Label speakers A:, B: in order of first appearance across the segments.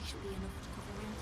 A: should be enough to cover rent.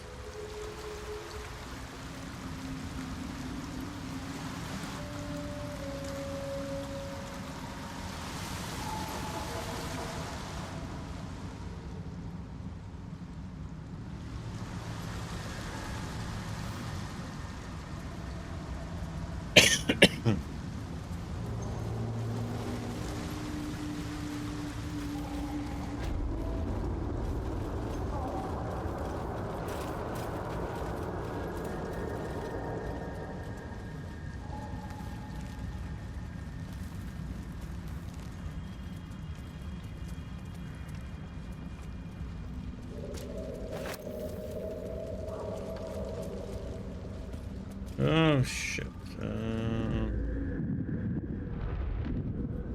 B: Oh shit.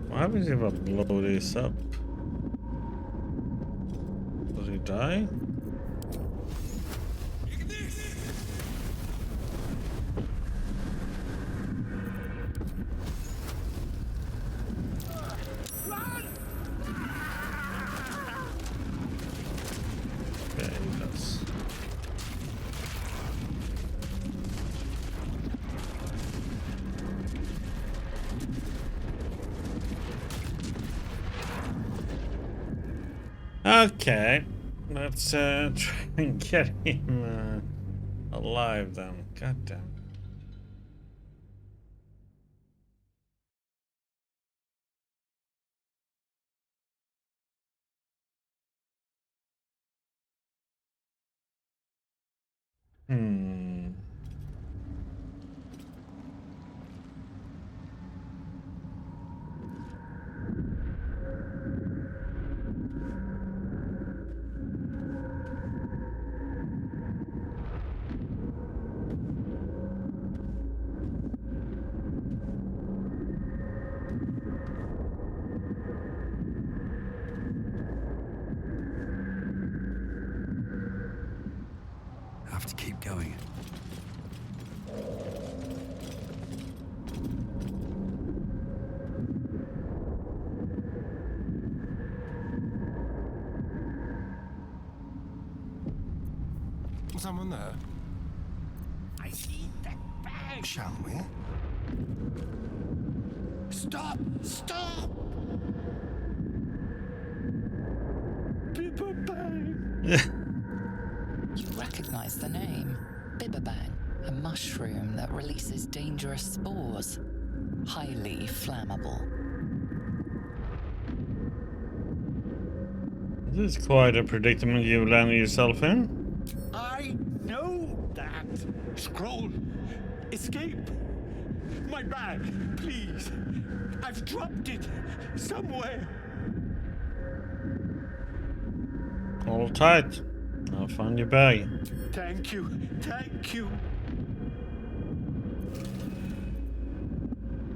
B: What happens if I blow this up? Does he die? Okay, he does. Okay, let's try and get him alive then. God damn. Hmm.
C: I have to keep going. Someone there?
D: I see that bag.
C: Shall we?
D: Stop! Stop! Paper bag.
E: You recognize the name. Bibberbang, a mushroom that releases dangerous spores. Highly flammable.
B: This is quite a predicament you've landed yourself in.
D: I know that. Scroll. Escape. My bag, please. I've dropped it somewhere.
B: Hold tight. I'll find your bag.
D: Thank you. Thank you.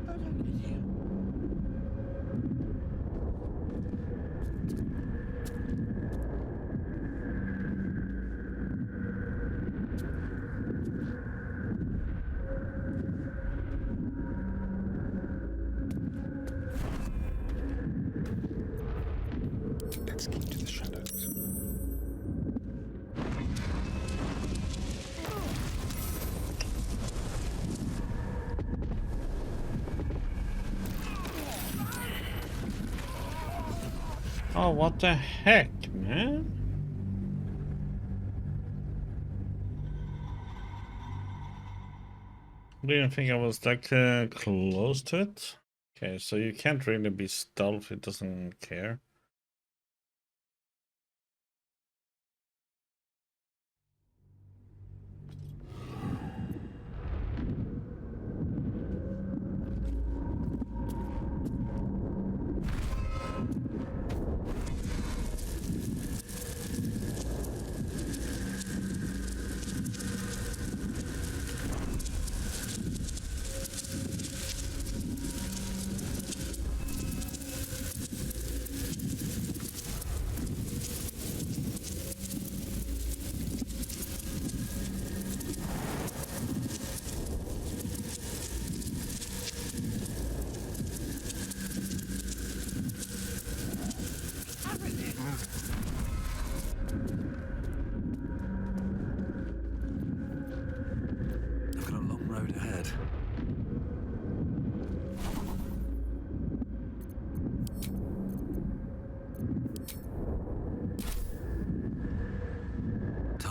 D: How did I get here?
C: Let's keep to the shadows.
B: Oh, what the heck, man? Didn't think I was that close to it. Okay, so you can't really be stealth, it doesn't care.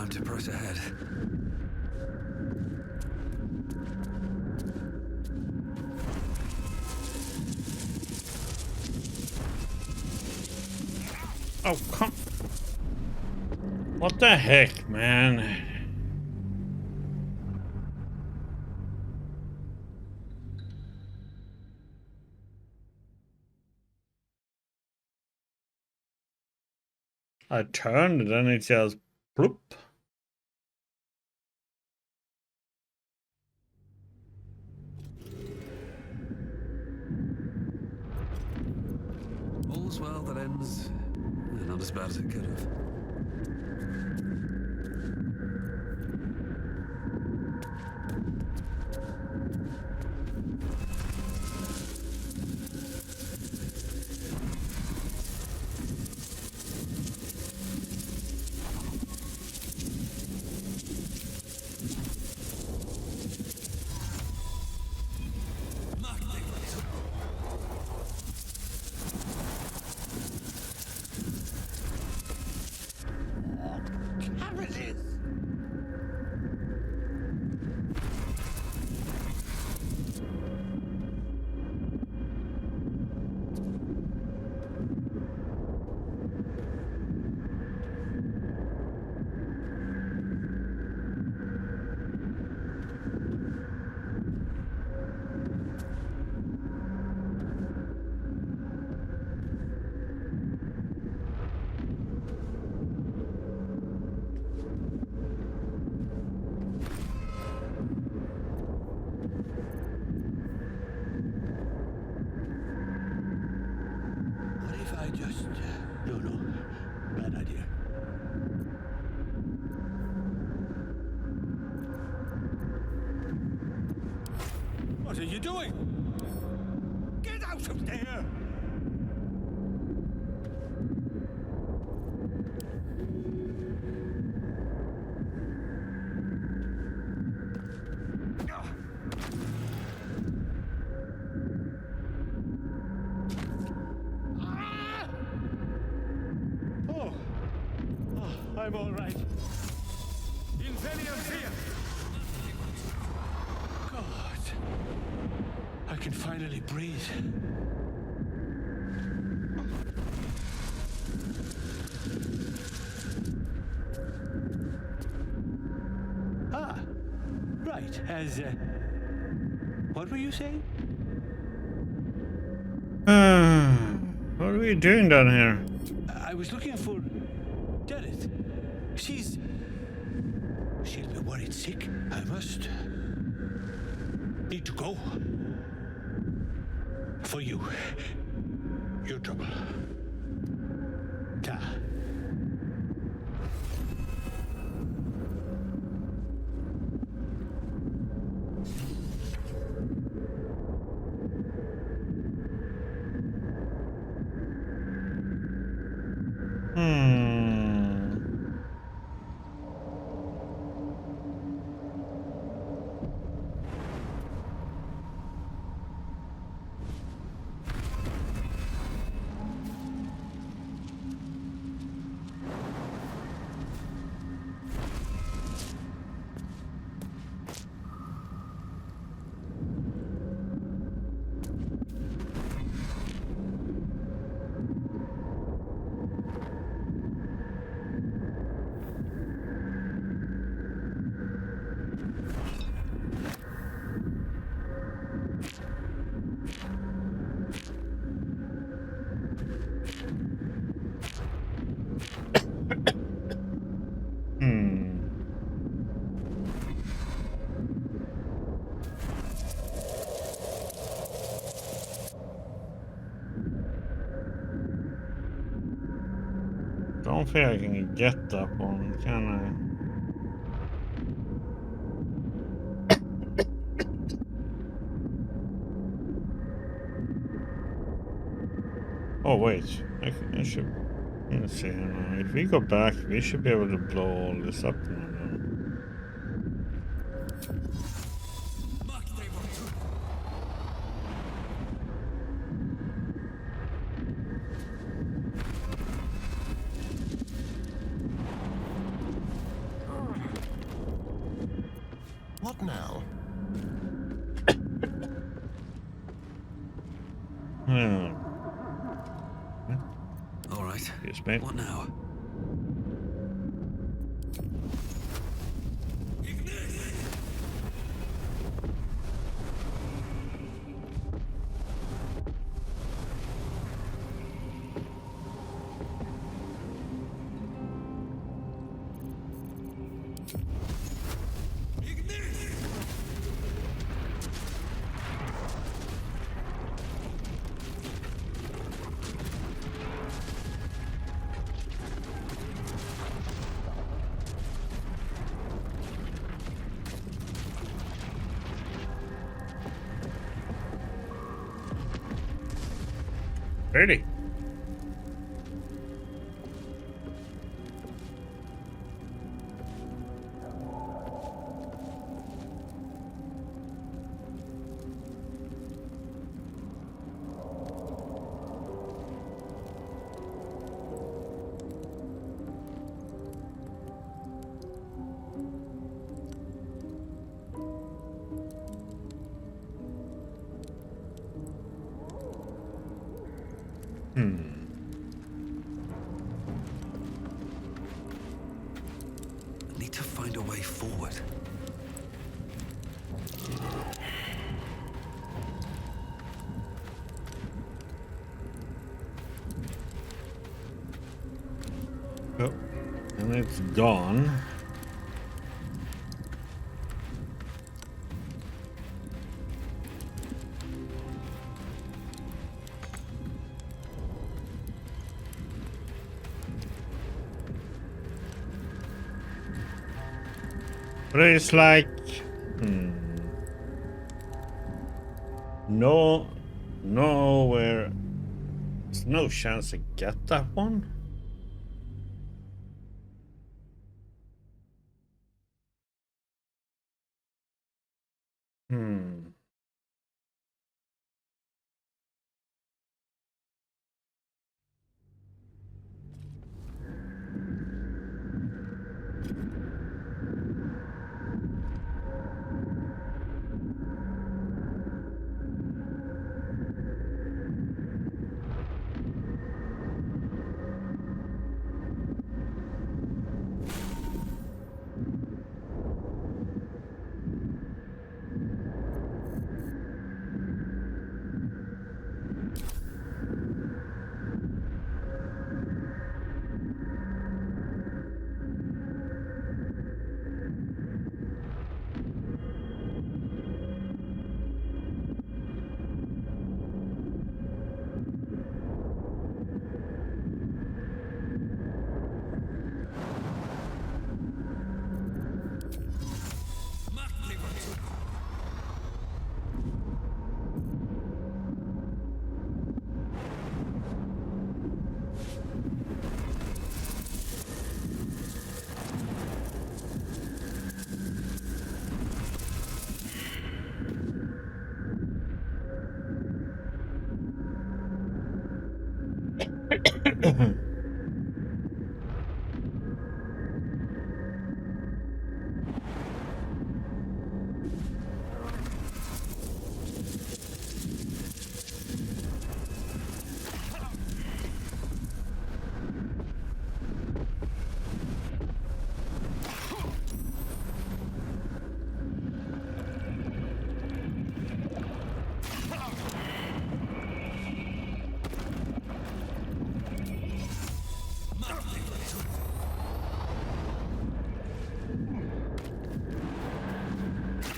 C: Time to press ahead.
B: Oh, come. What the heck, man? I turned and then it just bloop.
C: All's well that ends. Not as bad as it could have.
D: Cabbages! What if I just... No, bad idea. What are you doing? Get out of there! Ah! Oh, I'm all right. Inferior fear! God, I can finally breathe. Ah, right. What were you saying?
B: What are we doing down here?
D: I was looking for Deneth. She'll be worried sick. I must need to go. For you. Your trouble. Ta.
B: Don't think I can get that one, can I? Oh wait, I should. Let's see. If we go back, we should be able to blow all this up now.
D: What now?
B: Hmm.
C: All right.
B: Yes, mate.
C: What now?
B: Ready.
C: I need to find a way forward.
B: Oh, and it's gone. But it's like, nowhere. There's no chance to get that one. Hmm.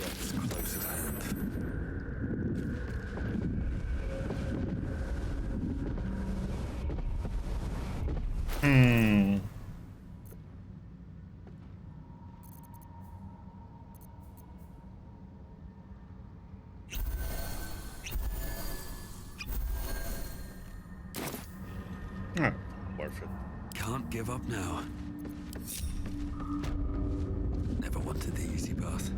C: That's close at hand.
B: Hmm. Ah, worth it.
C: Can't give up now. Never wanted the easy path.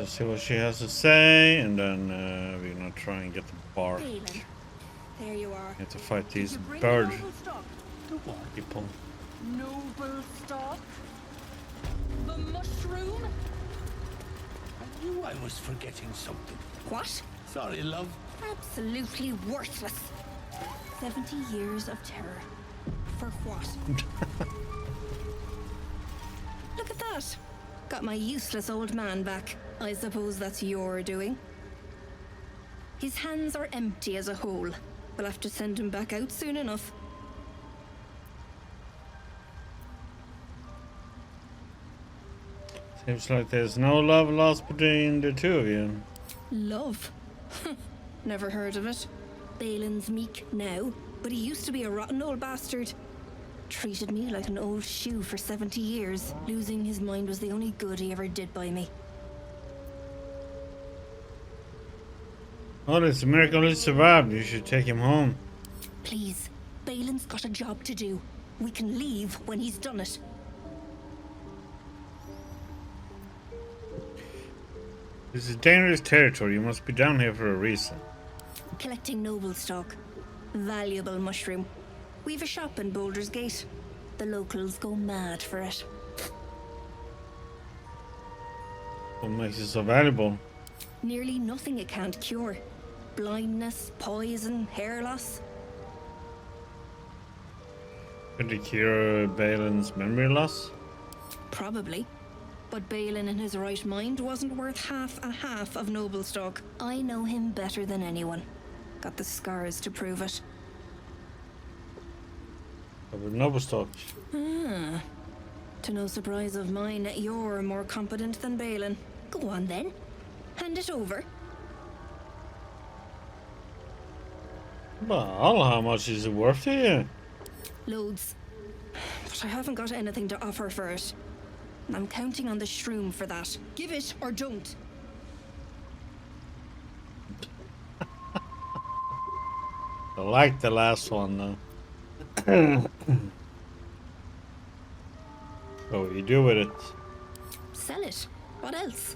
B: Let's see what she has to say, and then we're gonna try and get the bark.
A: Balin, there you are.
B: We have to fight
A: Did
B: these
A: you bring
B: bird
A: noble stock?
D: The what?
B: people.
A: Noble stock? The mushroom?
D: I knew I was forgetting something.
A: What?
D: Sorry, love.
A: Absolutely worthless. 70 years of terror. For what? Look at that. Got my useless old man back. I suppose that's your doing. His hands are empty as a hole. We'll have to send him back out soon enough.
B: Seems like there's no love lost between the two of you.
A: Love? Never heard of it. Balin's meek now, but he used to be a rotten old bastard. Treated me like an old shoe for 70 years. Losing his mind was the only good he ever did by me.
B: Oh, it's a miracle he survived. You should take him home.
A: Please, Balin's got a job to do. We can leave when he's done it.
B: This is dangerous territory. You must be down here for a reason.
A: Collecting noble stock. Valuable mushroom. We've a shop in Baldur's Gate. The locals go mad for it.
B: What makes it so valuable?
A: Nearly nothing it can't cure. Blindness, poison, hair loss.
B: Could it cure Balin's memory loss?
A: Probably. But Balin in his right mind wasn't worth half of noble stock. I know him better than anyone. Got the scars to prove it.
B: With noble stock.
A: Ah. To no surprise of mine, you're more competent than Balin. Go on then. Hand it over.
B: Well, how much is it worth to you?
A: Loads. But I haven't got anything to offer for it. And I'm counting on the shroom for that. Give it or don't.
B: I like the last one though. What will you do with it?
A: Sell it. What else?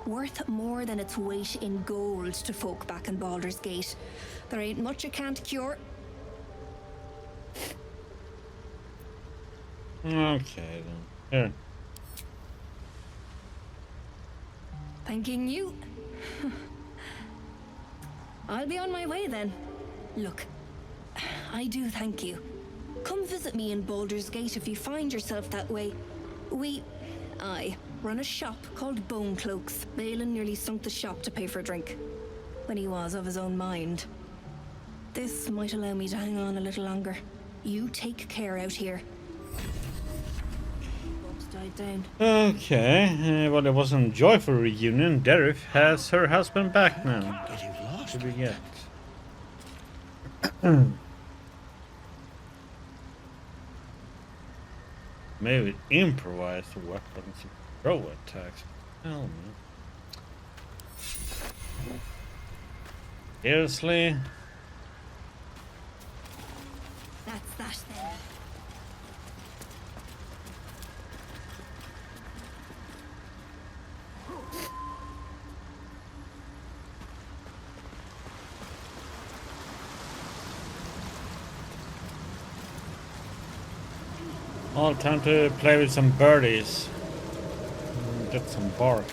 A: Worth more than its weight in gold to folk back in Baldur's Gate. There ain't much it can't cure.
B: Okay then. Here.
A: Thanking you. I'll be on my way then. Look, I do thank you. Come visit me in Baldur's Gate if you find yourself that way. I run a shop called Bone Cloaks. Balin nearly sunk the shop to pay for a drink. When he was of his own mind. This might allow me to hang on a little longer. You take care out here. Bob's died down.
B: Okay, well it wasn't a joyful reunion. Derif has her husband back now.
D: Getting lost.
B: What did we get? Maybe improvise the weapons and throw attacks. Hell no. Seriously?
A: That's that then.
B: All time to play with some birdies. Get some bark.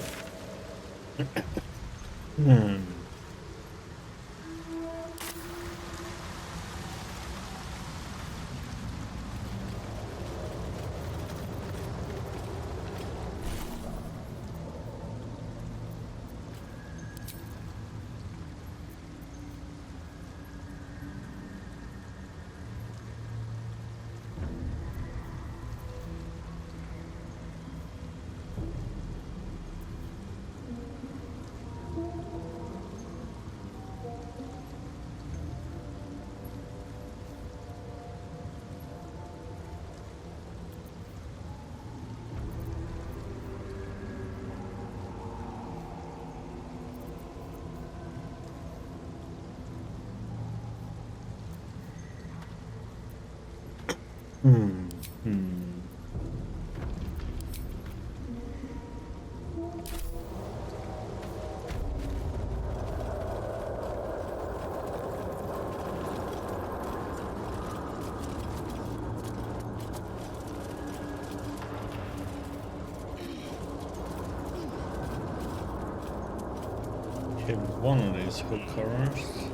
B: one of these hook covers.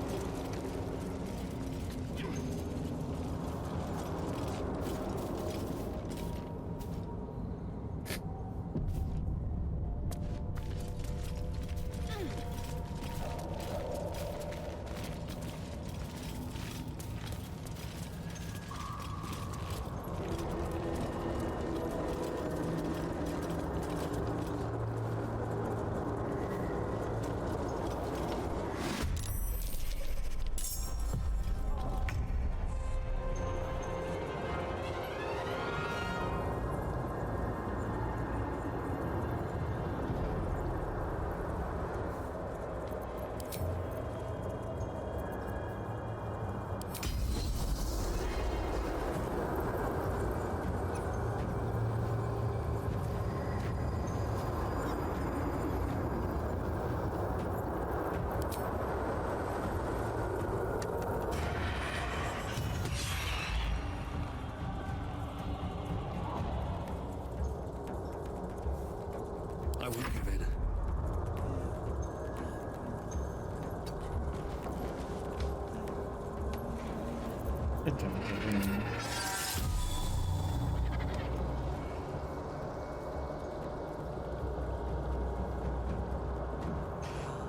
C: I won't give in.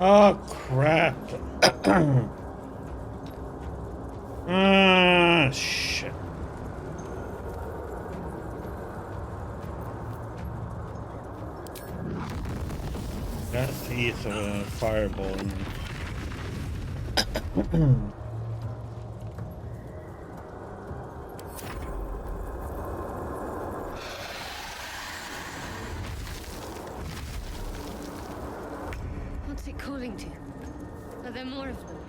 B: Oh crap. Ah, shit. That teeth of a fireball.
A: What's it calling to? Are there more of them?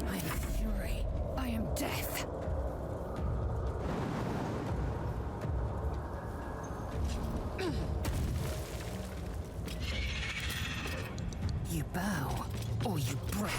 E: I am fury. I am death. You bow, or you break.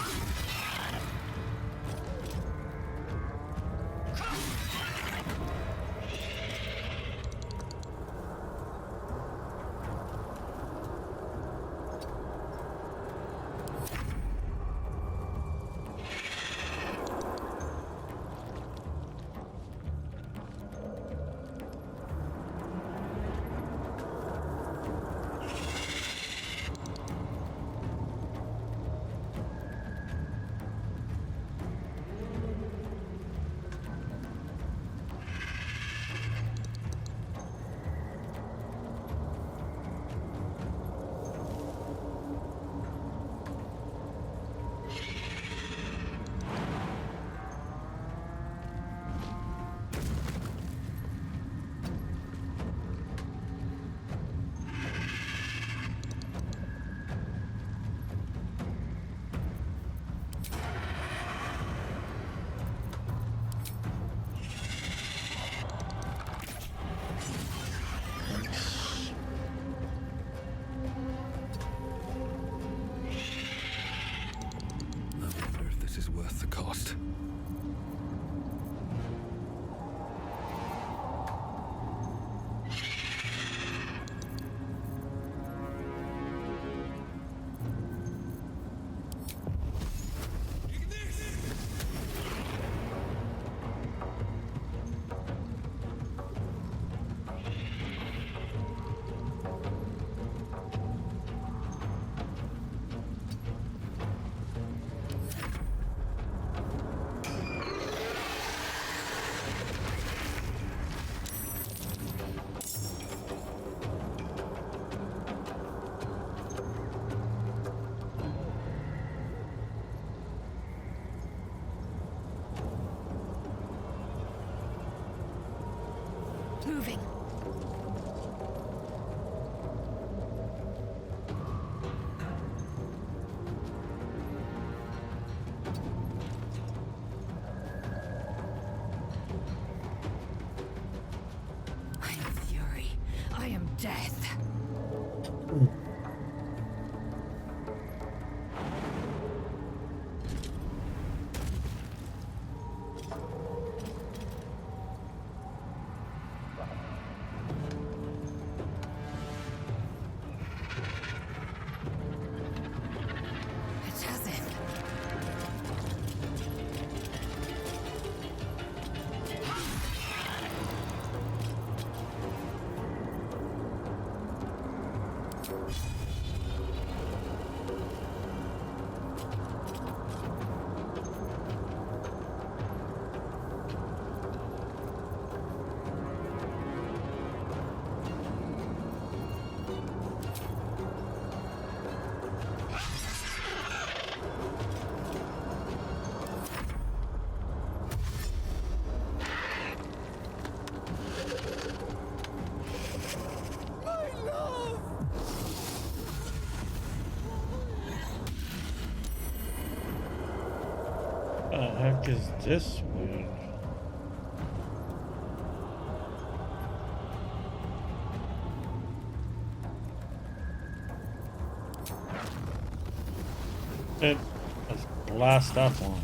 C: I wonder if this is worth the cost.
E: Moving. It hasn't.
B: The heck is this weird? Let's blast that one.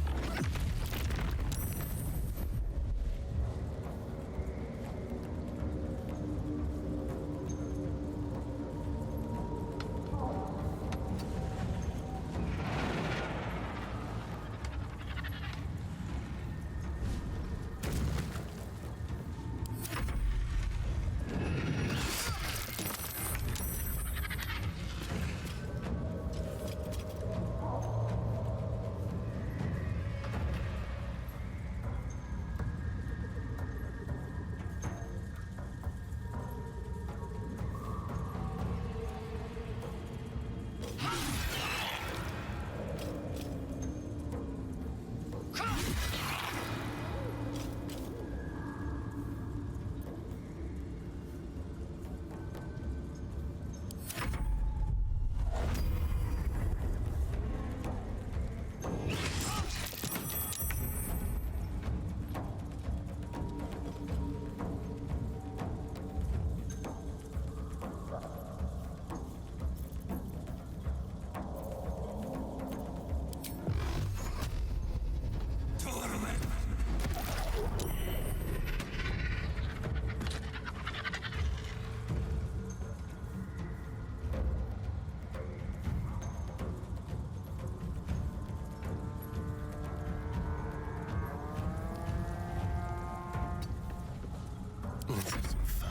D: Let's have some fun.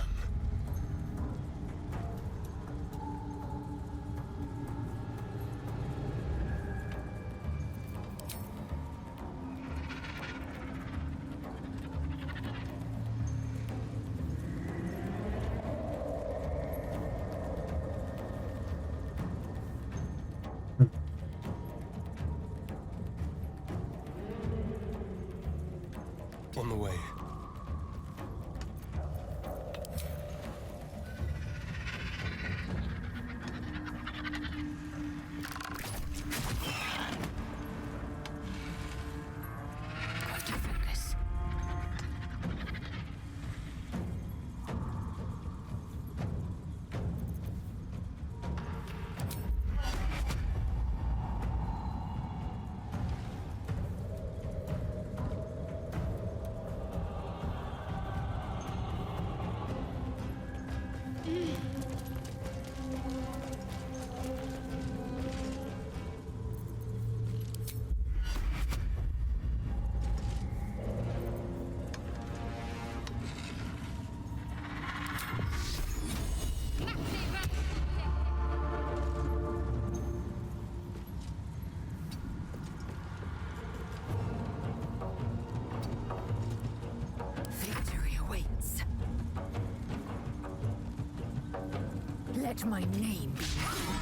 D: On the way.
E: Got to focus. Victory awaits. Let my name be known.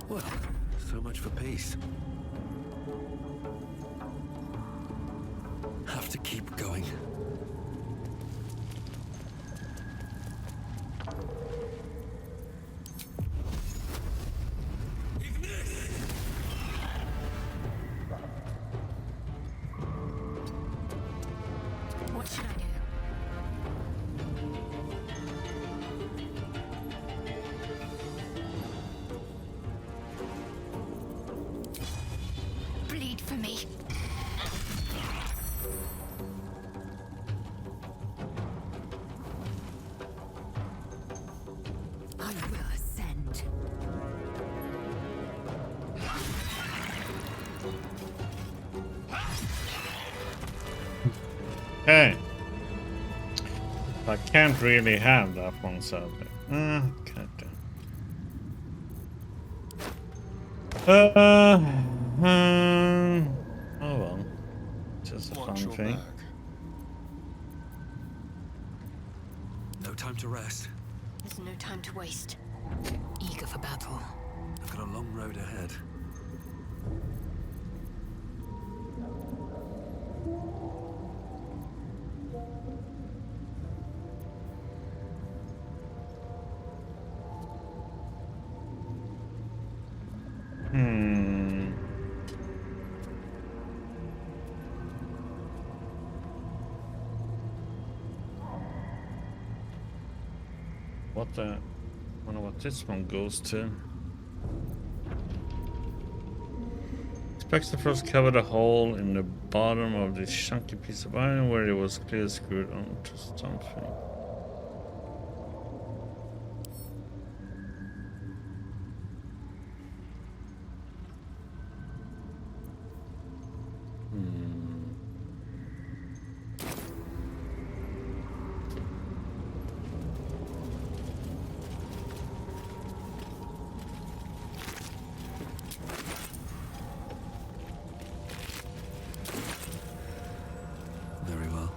C: Well, so much for peace. Have to keep going.
E: What should I do? Bleed for me. I will ascend.
B: Okay. I can't really have that one, sadly. God damn. Oh well. Just a fun
C: Watch your
B: thing.
C: back. No time to rest.
E: There's no time to waste. Eager for battle.
C: I've got a long road ahead.
B: What the? I wonder what this one goes to. Spectator first covered a hole in the bottom of this chunky piece of iron where it was clearly screwed onto something.
C: Very well.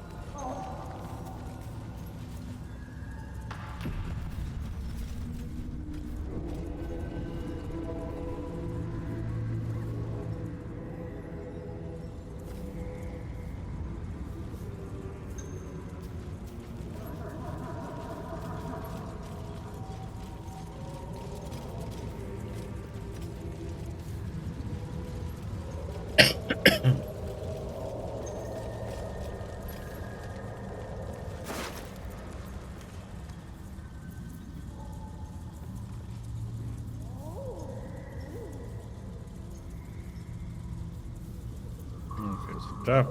B: Okay, so that.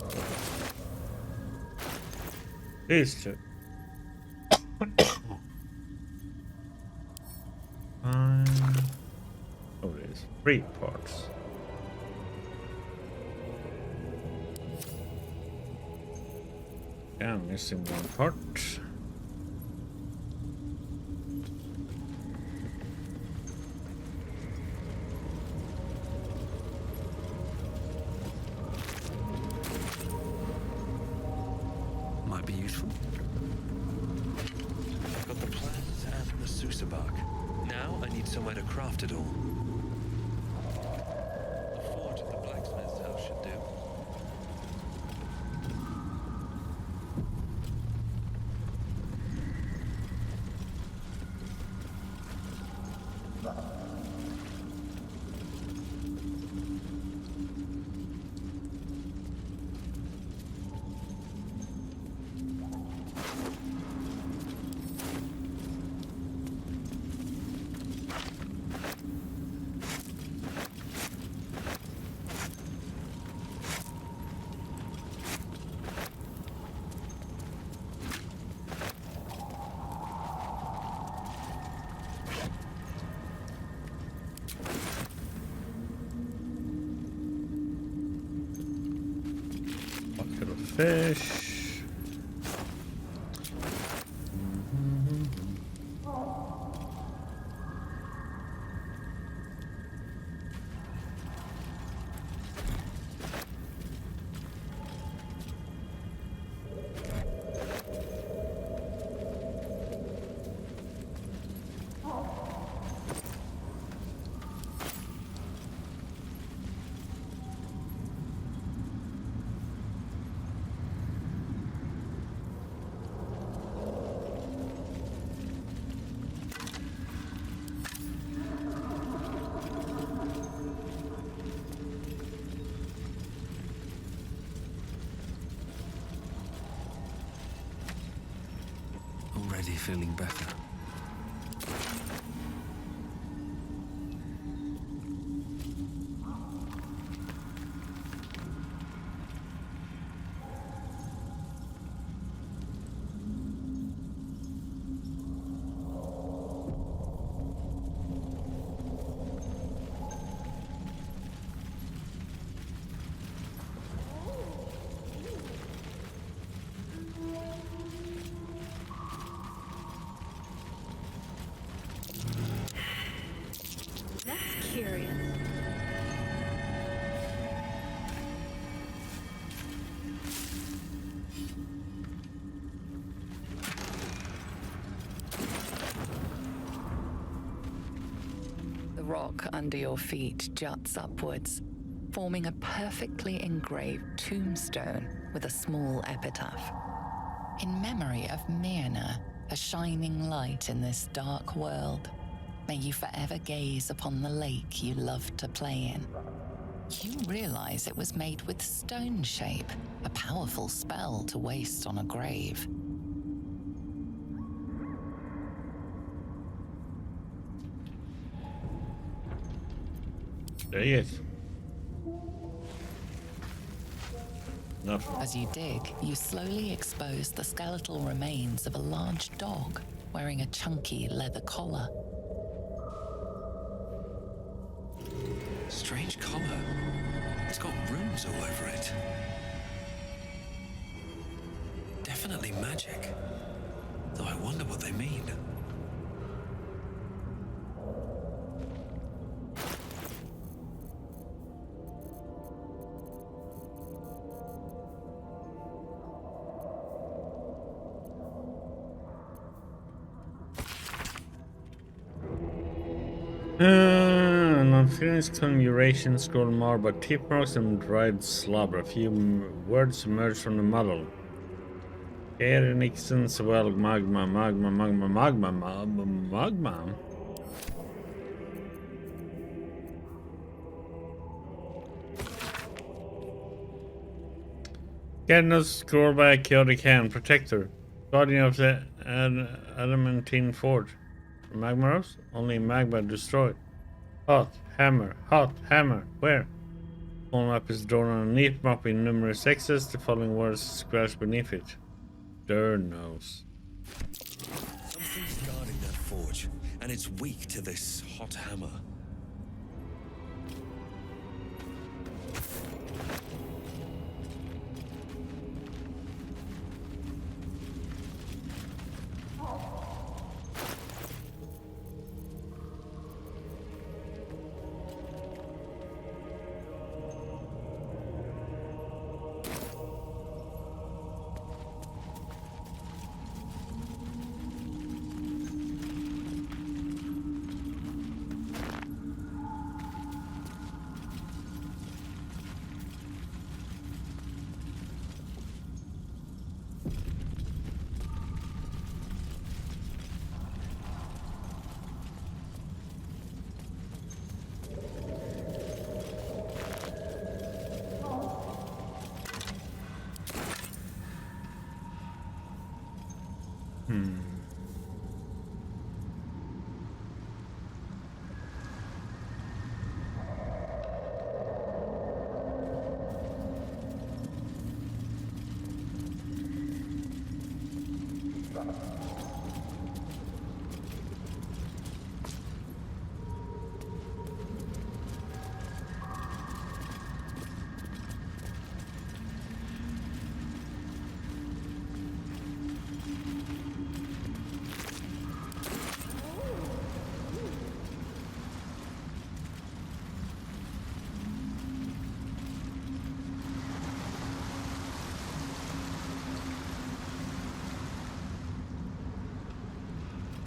B: These two. Oh, there's 3 parts. Yeah, I'm missing 1 part.
C: Might be useful.
D: I've got the plans and the Sussur bark. Now I need somewhere to craft it all. The forge at the blacksmith's house should do.
B: Bucket of fish.
C: feeling better.
E: That's curious.
F: The rock under your feet juts upwards, forming a perfectly engraved tombstone with a small epitaph. In memory of Myrna, a shining light in this dark world, may you forever gaze upon the lake you loved to play in. You realize it was made with stone shape, a powerful spell to waste on a grave.
B: There he is. Nothing.
F: As you dig, you slowly expose the skeletal remains of a large dog wearing a chunky leather collar.
C: Strange collar. It's got runes all over it. Definitely magic. Though I wonder what they mean.
B: An unfinished conjuration scroll more, but tip marks and dried slobber. A few words emerge from the muddle. Air Nixon's well, magma. Cadmus, scroll by a chaotic hand. Protector. Guardian of the adamantine forge. Magmaros? Only magma destroyed. Hot hammer. Where? Small map is drawn on a neat map in numerous X's. The following words scratched beneath it. Nose.
C: Something's guarding that forge, and it's weak to this hot hammer.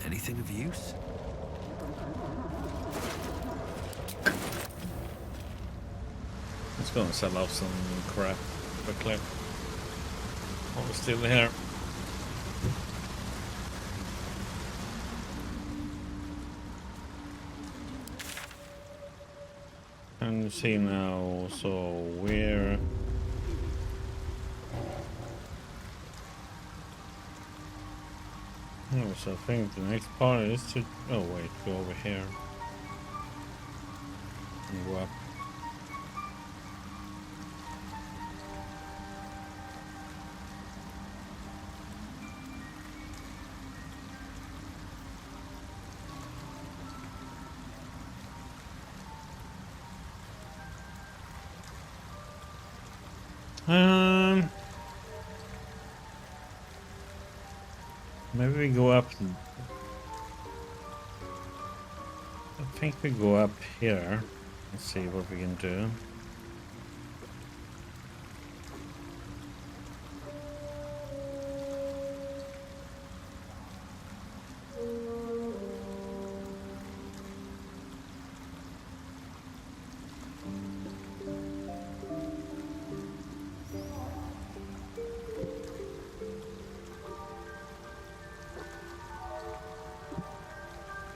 C: Anything of use?
B: Let's go and sell off some crap quickly. Oh, we're still here. And you see now, so we're So I think the next part is to... Oh wait, go over here. And go up. Maybe we go up. I think we go up here. Let's see what we can do.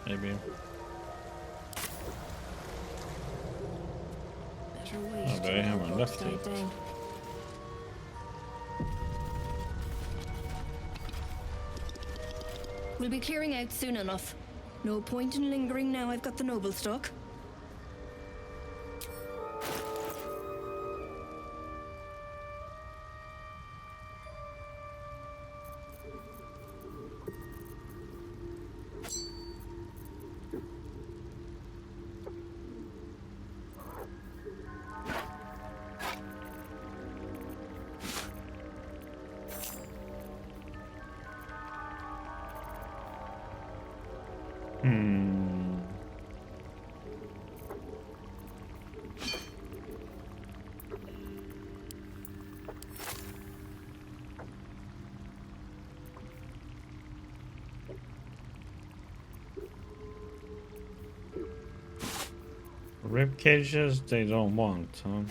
B: Maybe.
A: Better wait
B: Oh, they haven't left
A: died
B: yet.
A: down. We'll be clearing out soon enough. No point in lingering now I've got the noble stock. Rib cages they don't want, huh?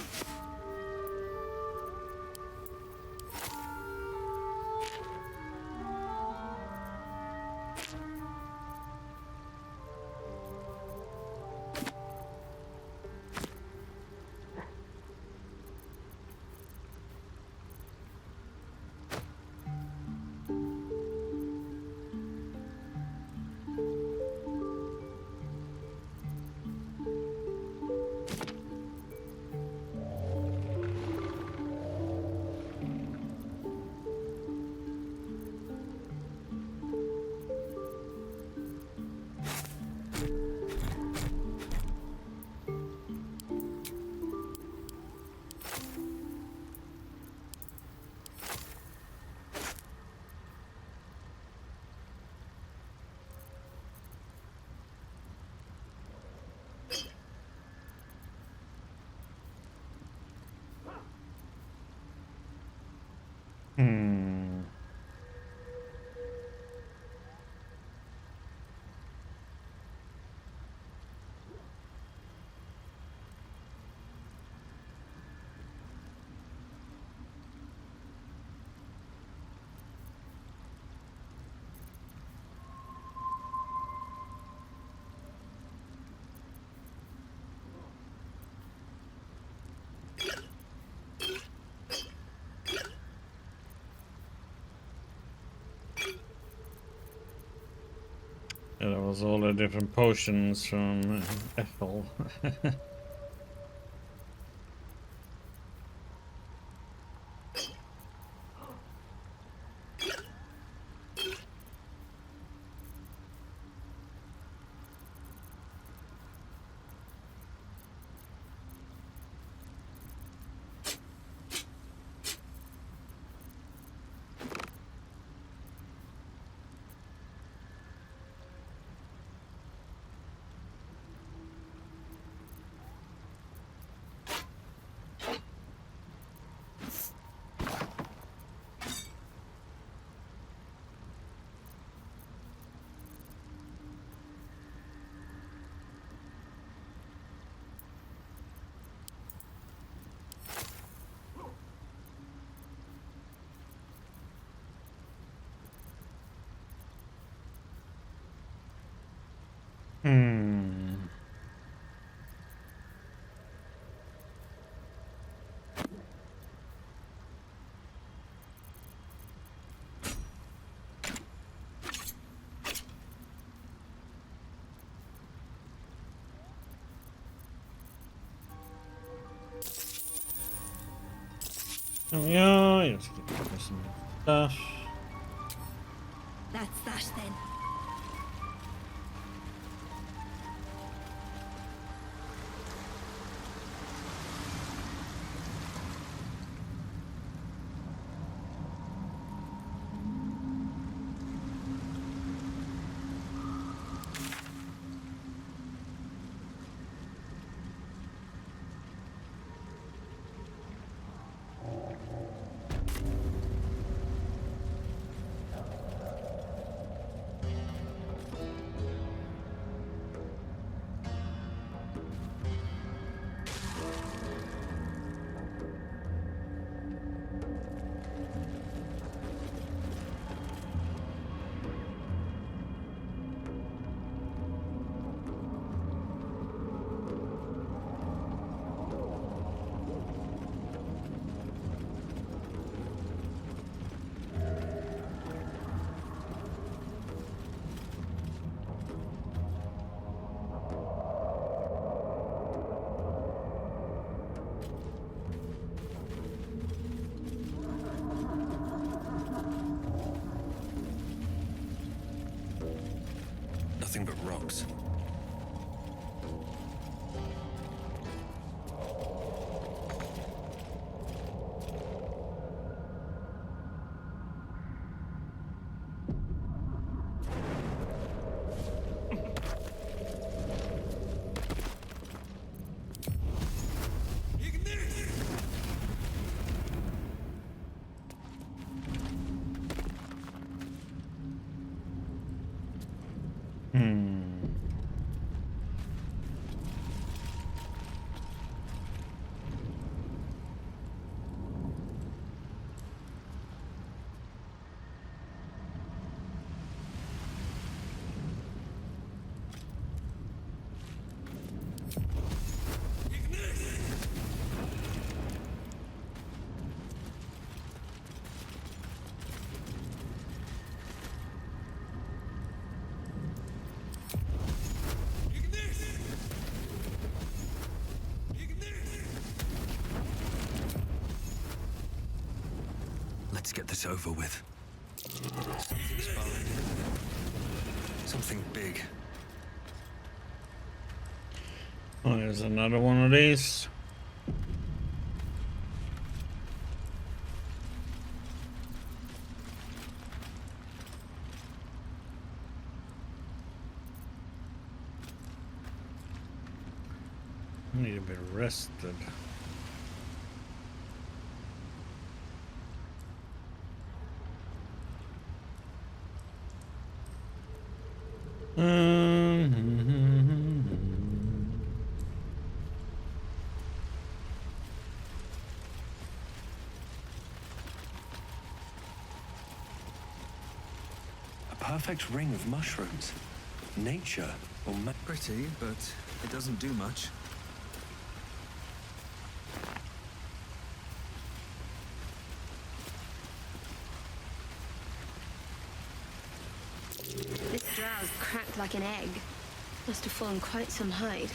A: Yeah, that was all the different potions from Ethel.
B: There we go. Let's keep doing some stuff.
A: That's that then.
C: Nothing but rocks. Let's get this over with. Something's behind it. Something big.
B: Oh, there's another one of these. I need to be rested.
C: A perfect ring of mushrooms. Nature or
G: Pretty, but it doesn't do much.
A: This drow's cracked like an egg. Must have fallen quite some height.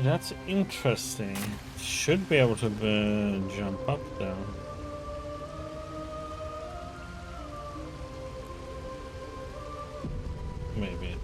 B: That's interesting. Should be able to jump up there. Maybe.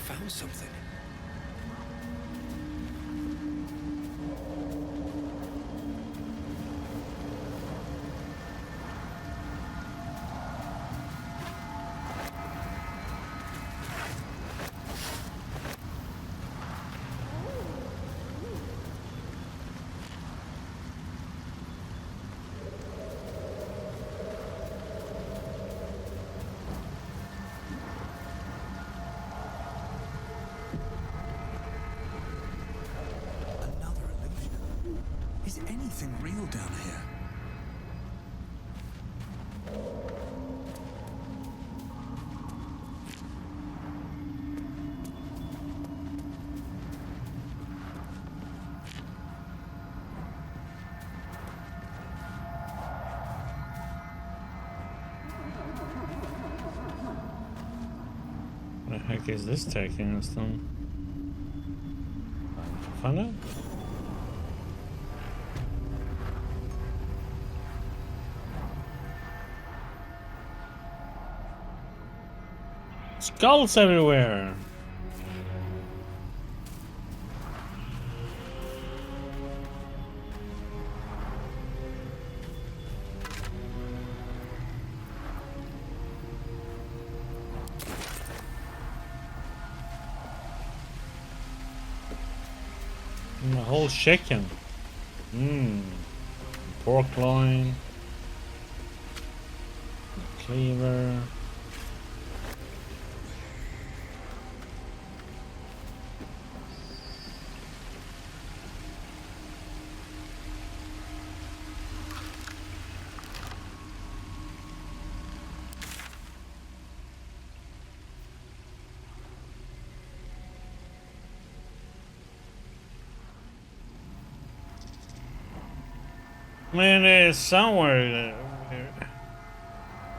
C: found something. Is anything real down here?
B: What the heck is this taking us then? Find out? Skulls everywhere! And a whole chicken. Pork loin. Cleaver. Man, there's somewhere.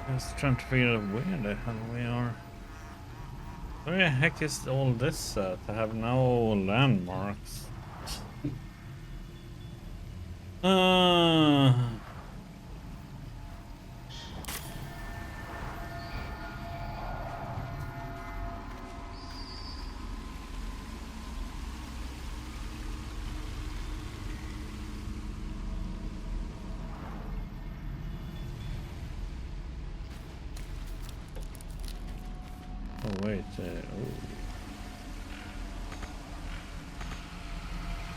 B: Just trying to figure out where the hell we are. Where the heck is all this at? I have no landmarks. Oh wait, oh.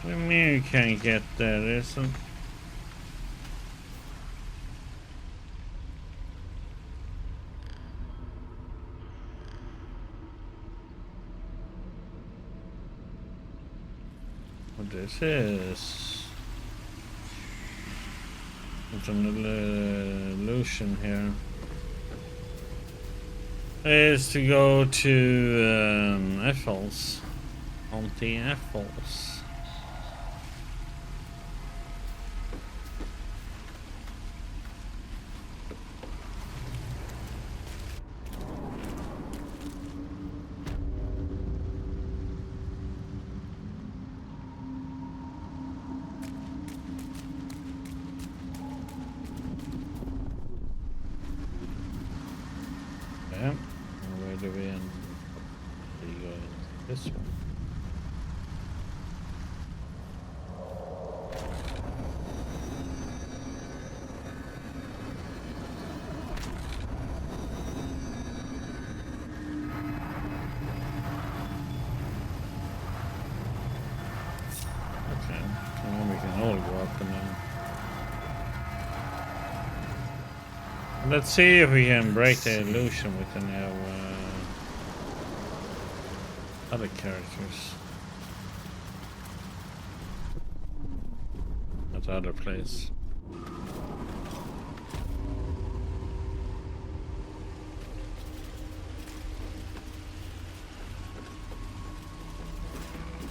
B: What do you mean you can't get there? There's some... What this is? It's an illusion here. Is to go to Ethel's. Auntie Ethel's. Yeah. Where do we end? Do you go in this one? Okay, well, we can all go up and down. Let's see if we can break the illusion with any of other characters at other place.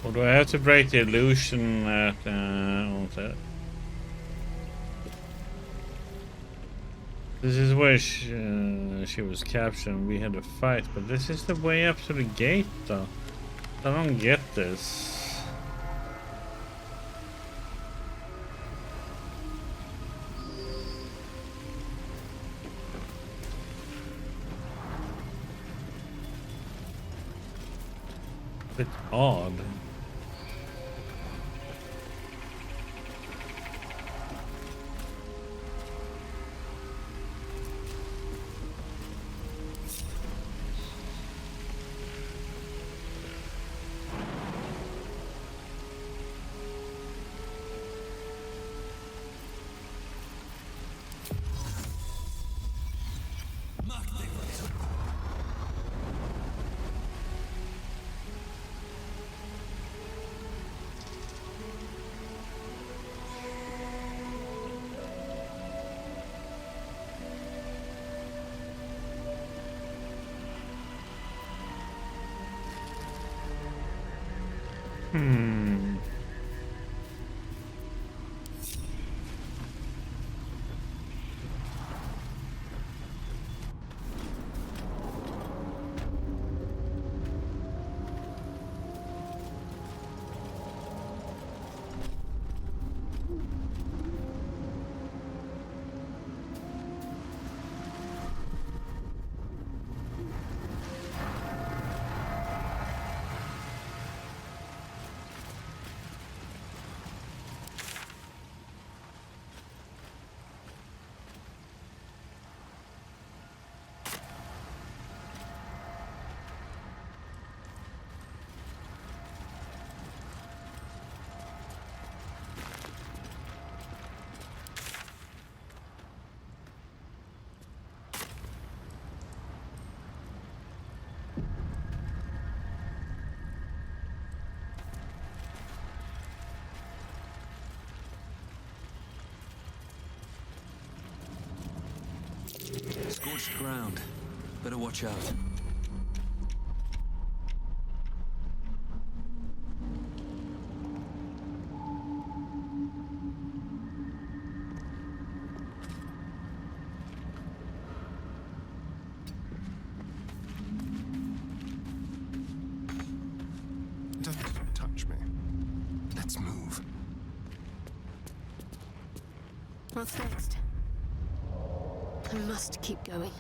B: Or do I have to break the illusion at what's that? This is where she was captured and we had a fight, but this is the way up to the gate though. I don't get this. Bit odd. Hmm.
G: Scorched ground. Better watch out.
H: Don't touch me.
G: Let's move.
E: What's next? I must keep going.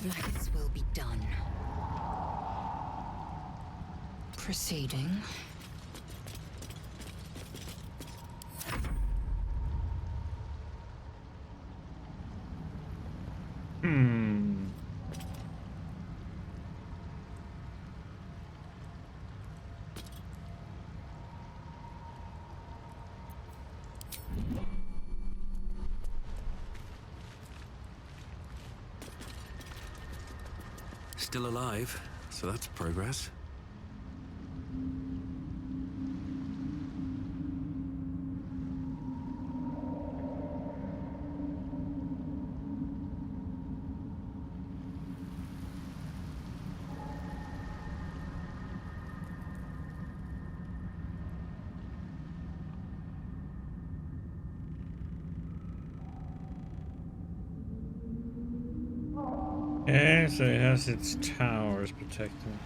F: This will be done. Proceeding.
B: Hmm.
G: Still alive, so that's progress.
B: Yeah, so it has its towers protecting.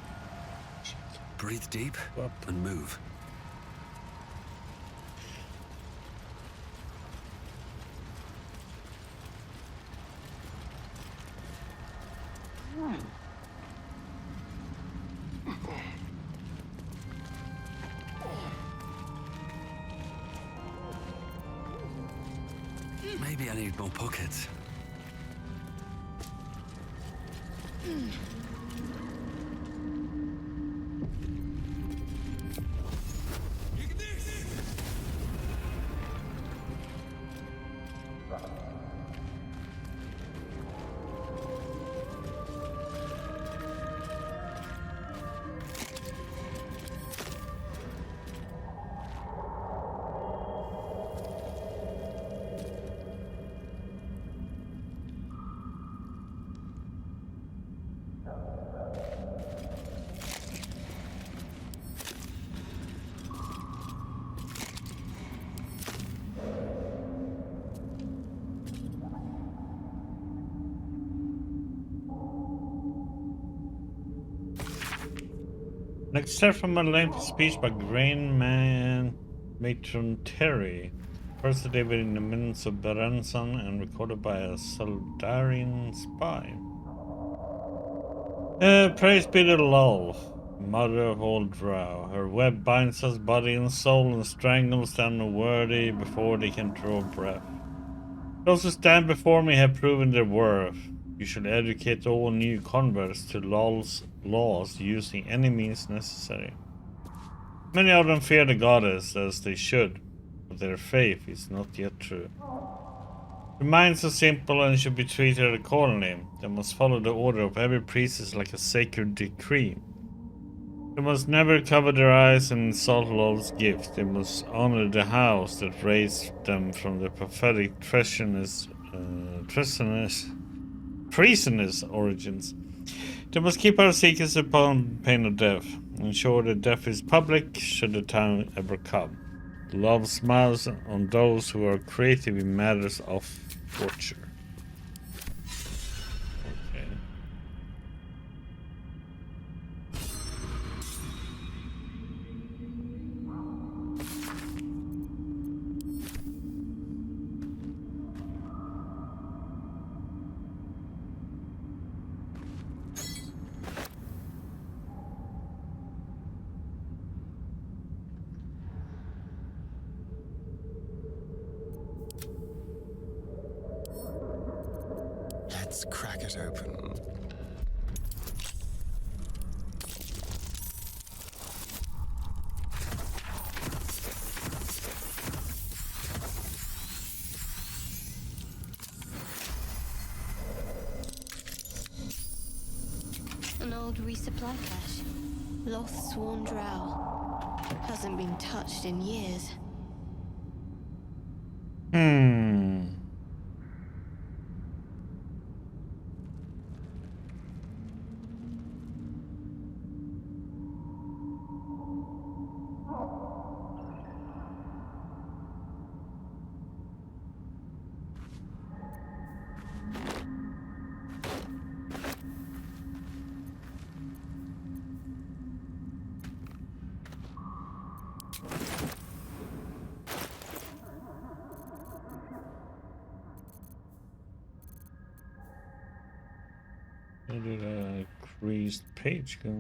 G: Breathe deep
B: Up.
G: and move. Maybe I need more pockets.
B: Next step from a lengthy speech by Grain Man Matron Terry, first delivered in the minutes of Berenson and recorded by a Soldarian spy. Praise be to Lol, mother of all drow. Her web binds us body and soul and strangles them unworthy before they can draw breath. Those who stand before me have proven their worth. You should educate all new converts to Lol's laws using any means necessary. Many of them fear the goddess as they should, but their faith is not yet true. The minds are simple and should be treated accordingly. They must follow the order of every priestess like a sacred decree. They must never cover their eyes and insult Lol's gift. They must honor the house that raised them from the prophetic treasonous origins. They must keep our secrets upon pain of death. Ensure that death is public should the time ever come. Love smiles on those who are creative in matters of torture. Okay.
H: Let's crack it open.
I: An old resupply cache. Lost sworn drow. Hasn't been touched in years.
B: Where did a creased page go?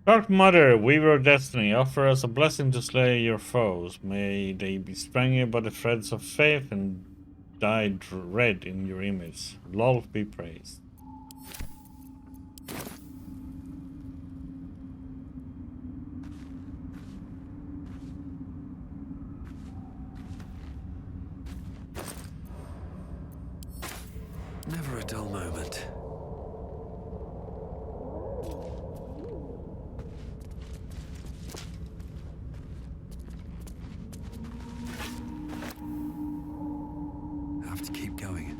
B: Dark Mother, Weaver of Destiny, offer us a blessing to slay your foes. May they be strangled by the threads of faith and dyed red in your image. Lol be praised.
G: Never a dull moment. Have to keep going.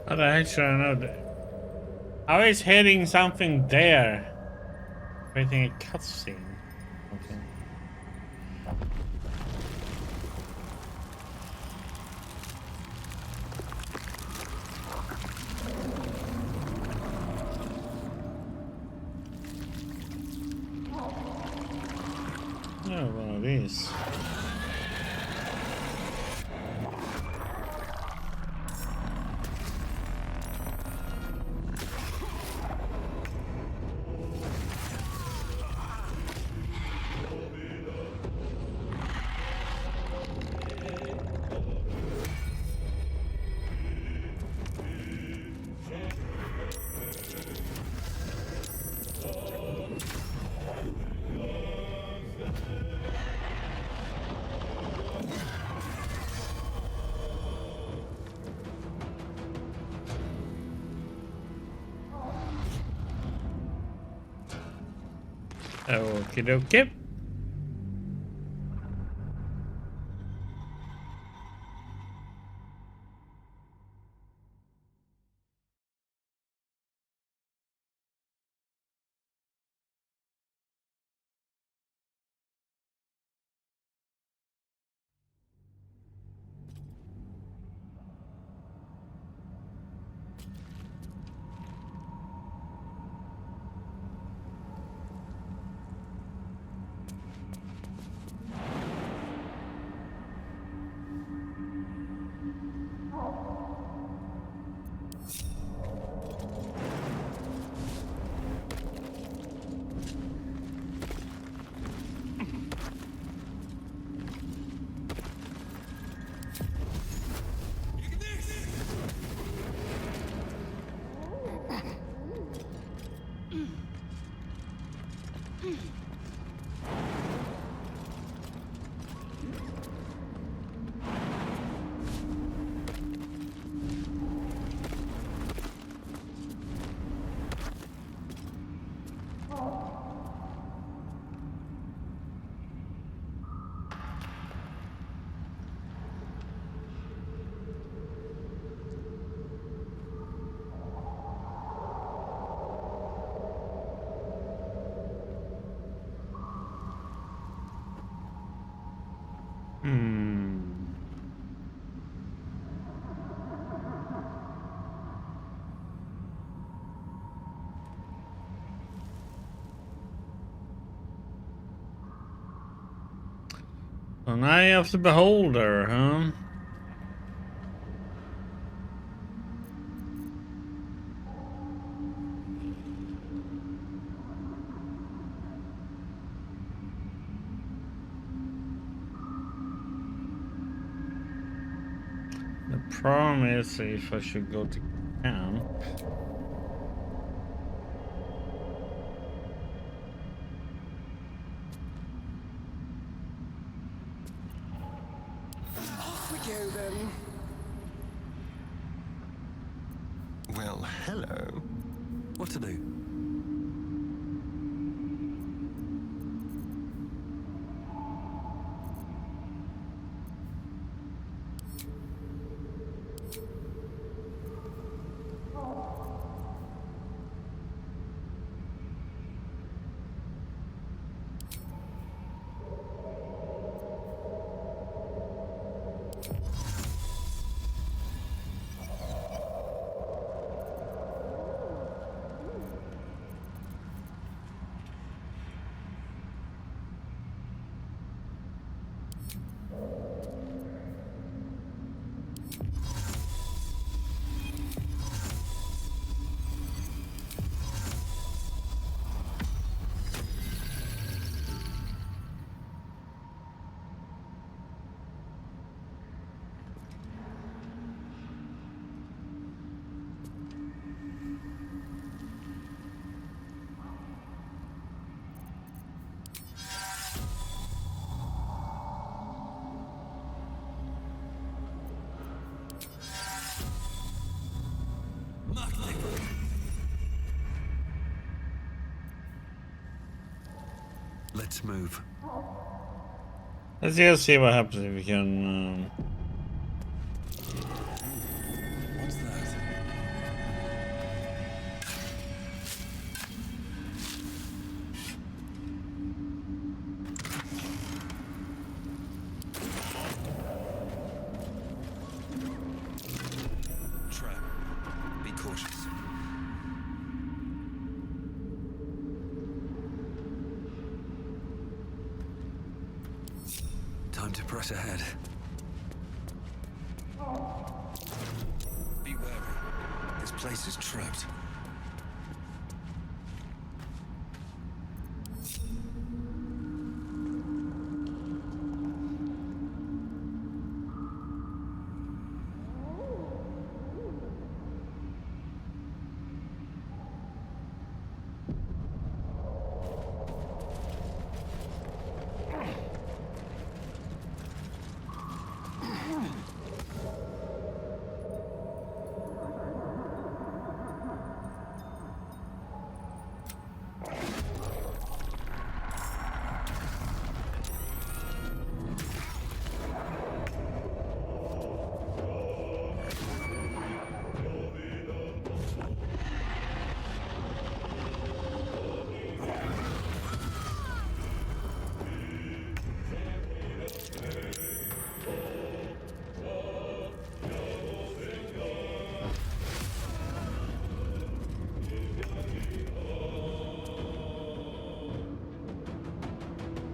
B: How the heck should I know that? I was hitting something there. Creating a cutscene. Okay. Oh, one of these. Okie dokie. An Eye of the Beholder, huh? The problem is if I should go to camp.
C: Well, hello. What to do? Let's move.
B: Let's just see what happens if we can.
C: What's that? Press ahead. Be wary. This place is trapped.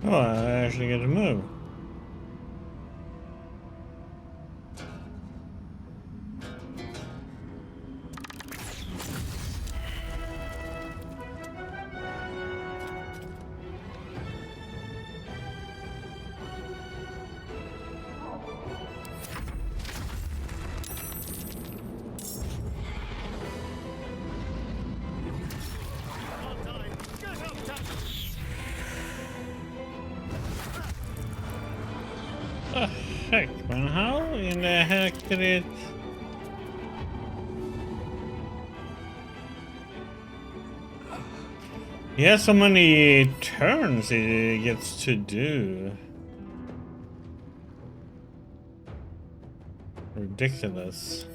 B: Oh, I actually get to move. The heck, man? How in the heck did it? He has so many turns he gets to do. Ridiculous.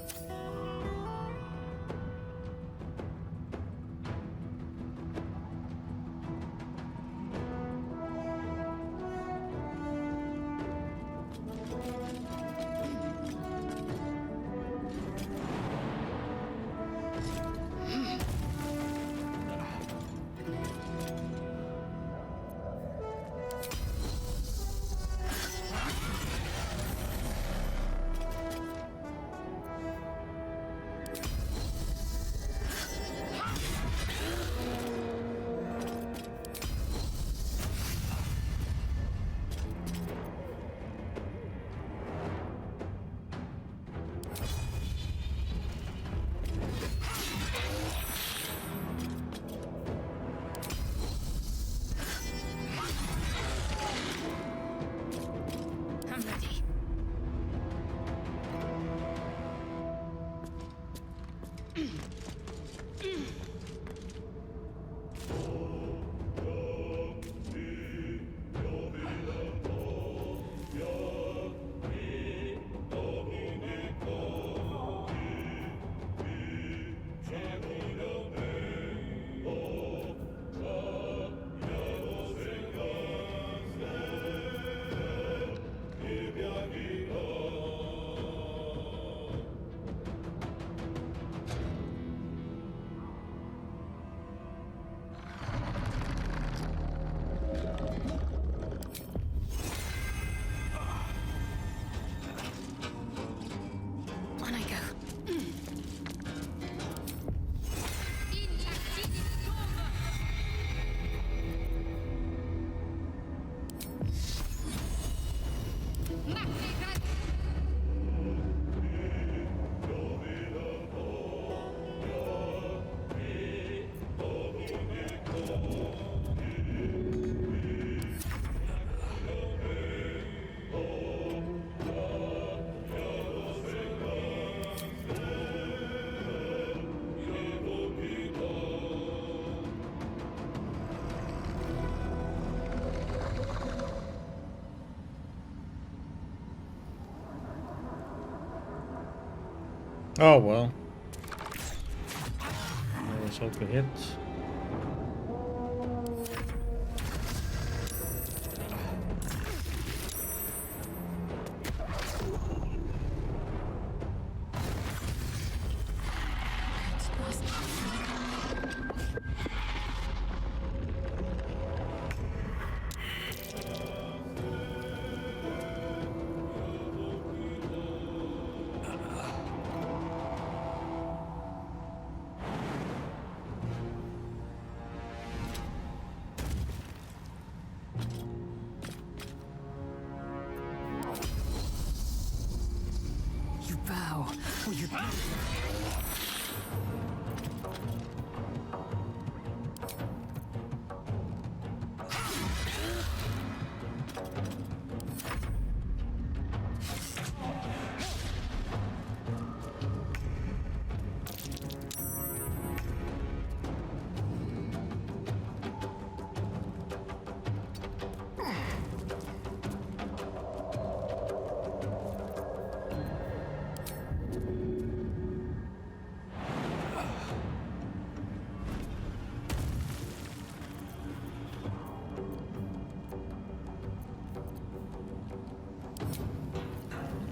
B: Oh well. Let's hope it hits.
E: vow. Will you?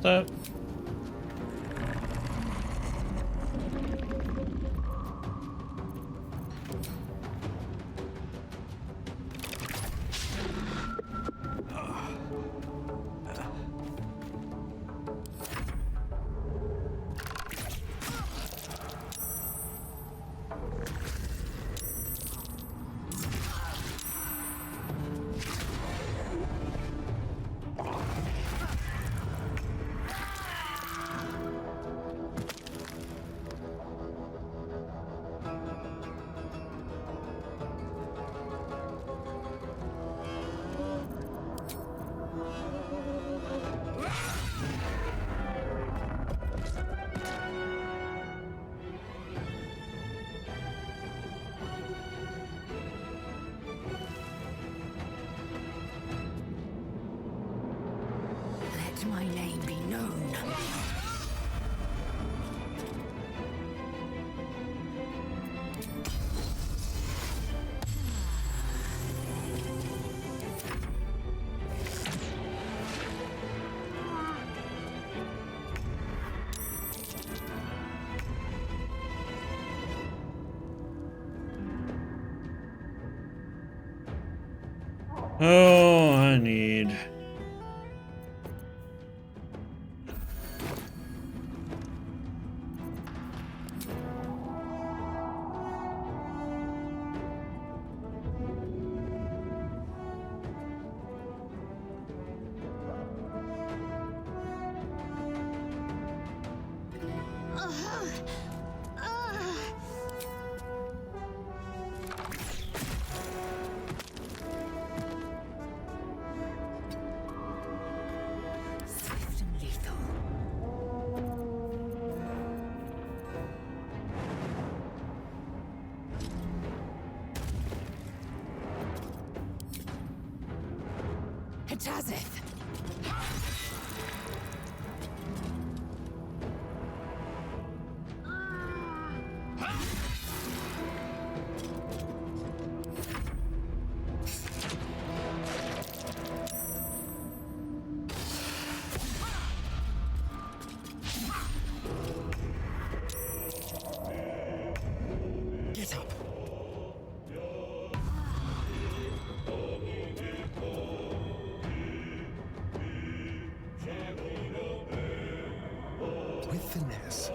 B: So,
E: Let my name be known.
B: oh, I need.
E: Swift and lethal. Hitazith!
D: Get up. With finesse.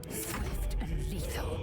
E: Swift and lethal.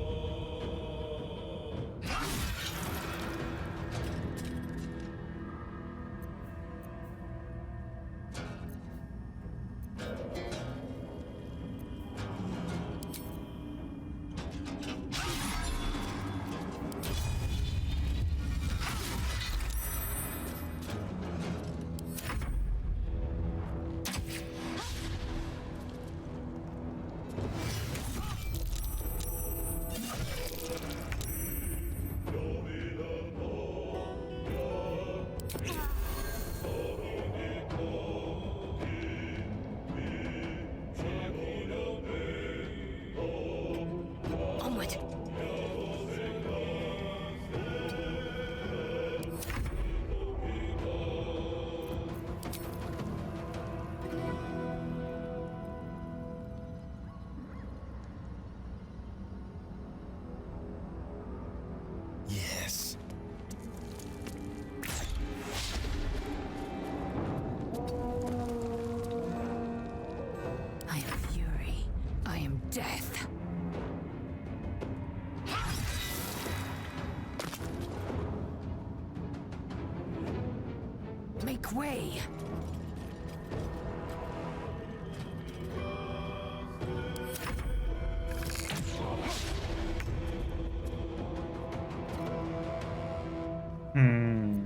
E: Onward.
D: Yes.
E: I am fury. I am death. Make way!
B: Hmm.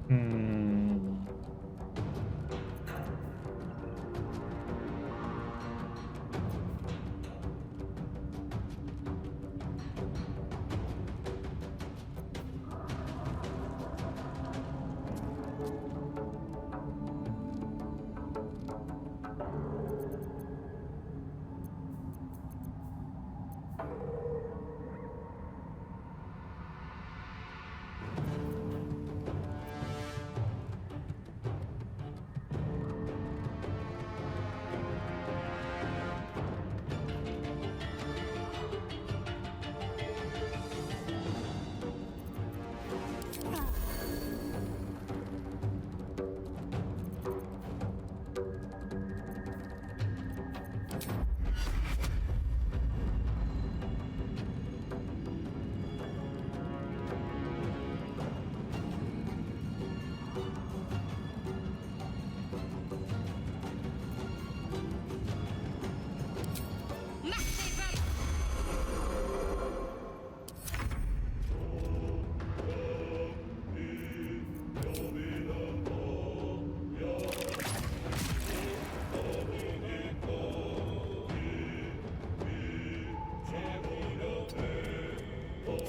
B: Hmm.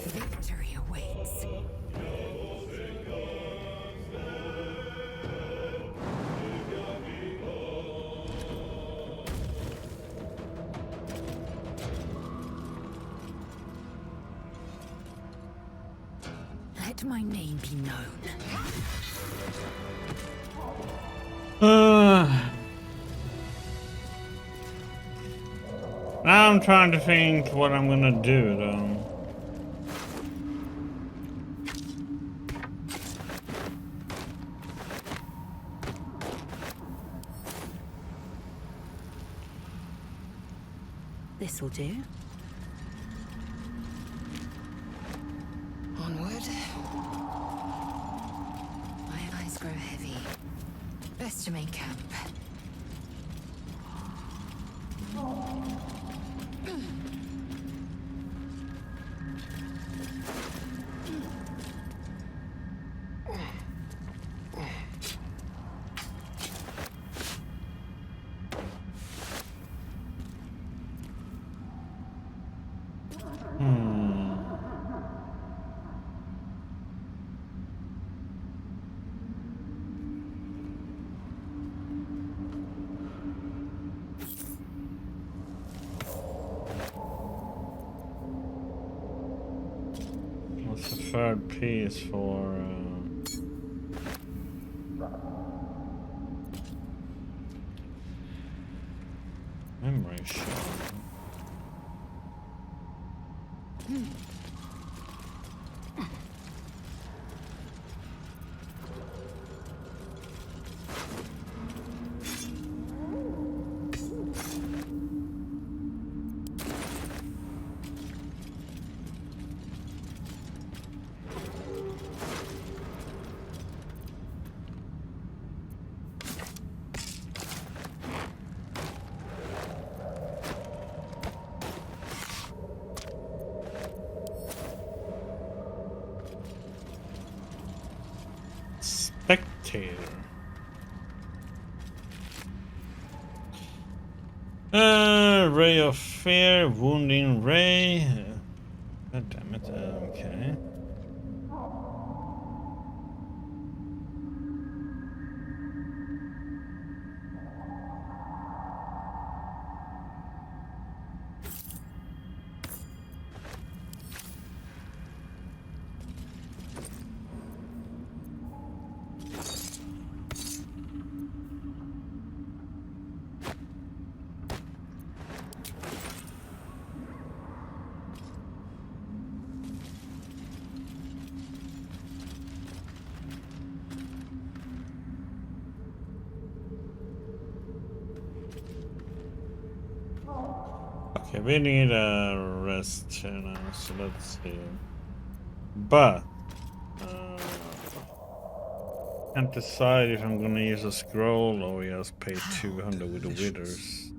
E: Victory awaits. Let my name be known.
B: Now I'm trying to think what I'm gonna do though.
E: This'll do.
F: Onward. My eyes grow heavy. Best to make camp.
B: What's the third piece for? Memory shard. Spectator. Ray of Fear, Wounding Ray. God damn it. Okay. Okay, we need a rest here now, so let's see. But can't decide if I'm gonna use a scroll or just pay 200 with the withers.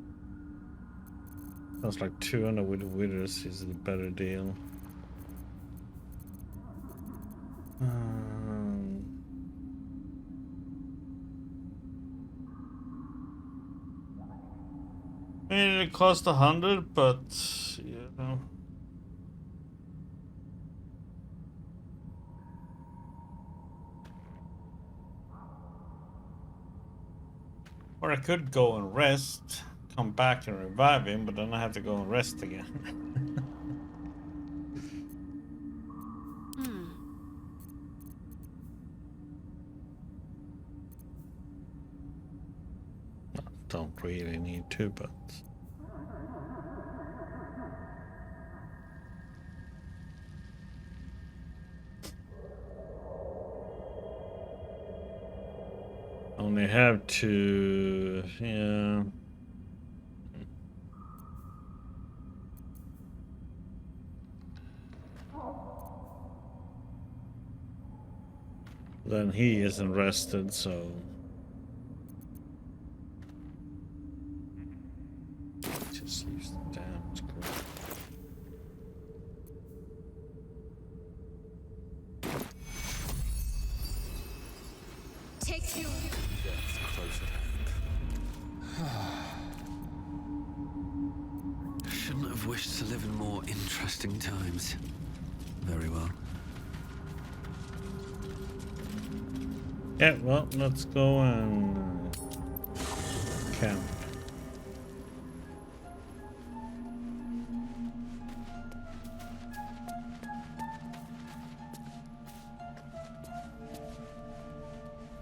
B: Sounds like 200 with the withers is the better deal. I mean, it cost 100, but you know. Or I could go and rest, come back and revive him, but then I have to go and rest again. Don't really need to, but only have to, yeah. Then he isn't rested, so just use the damn screw.
E: Take you.
C: Death's close at hand. Shouldn't have wished to live in more interesting times. Very well.
B: Yeah, well, let's go and camp.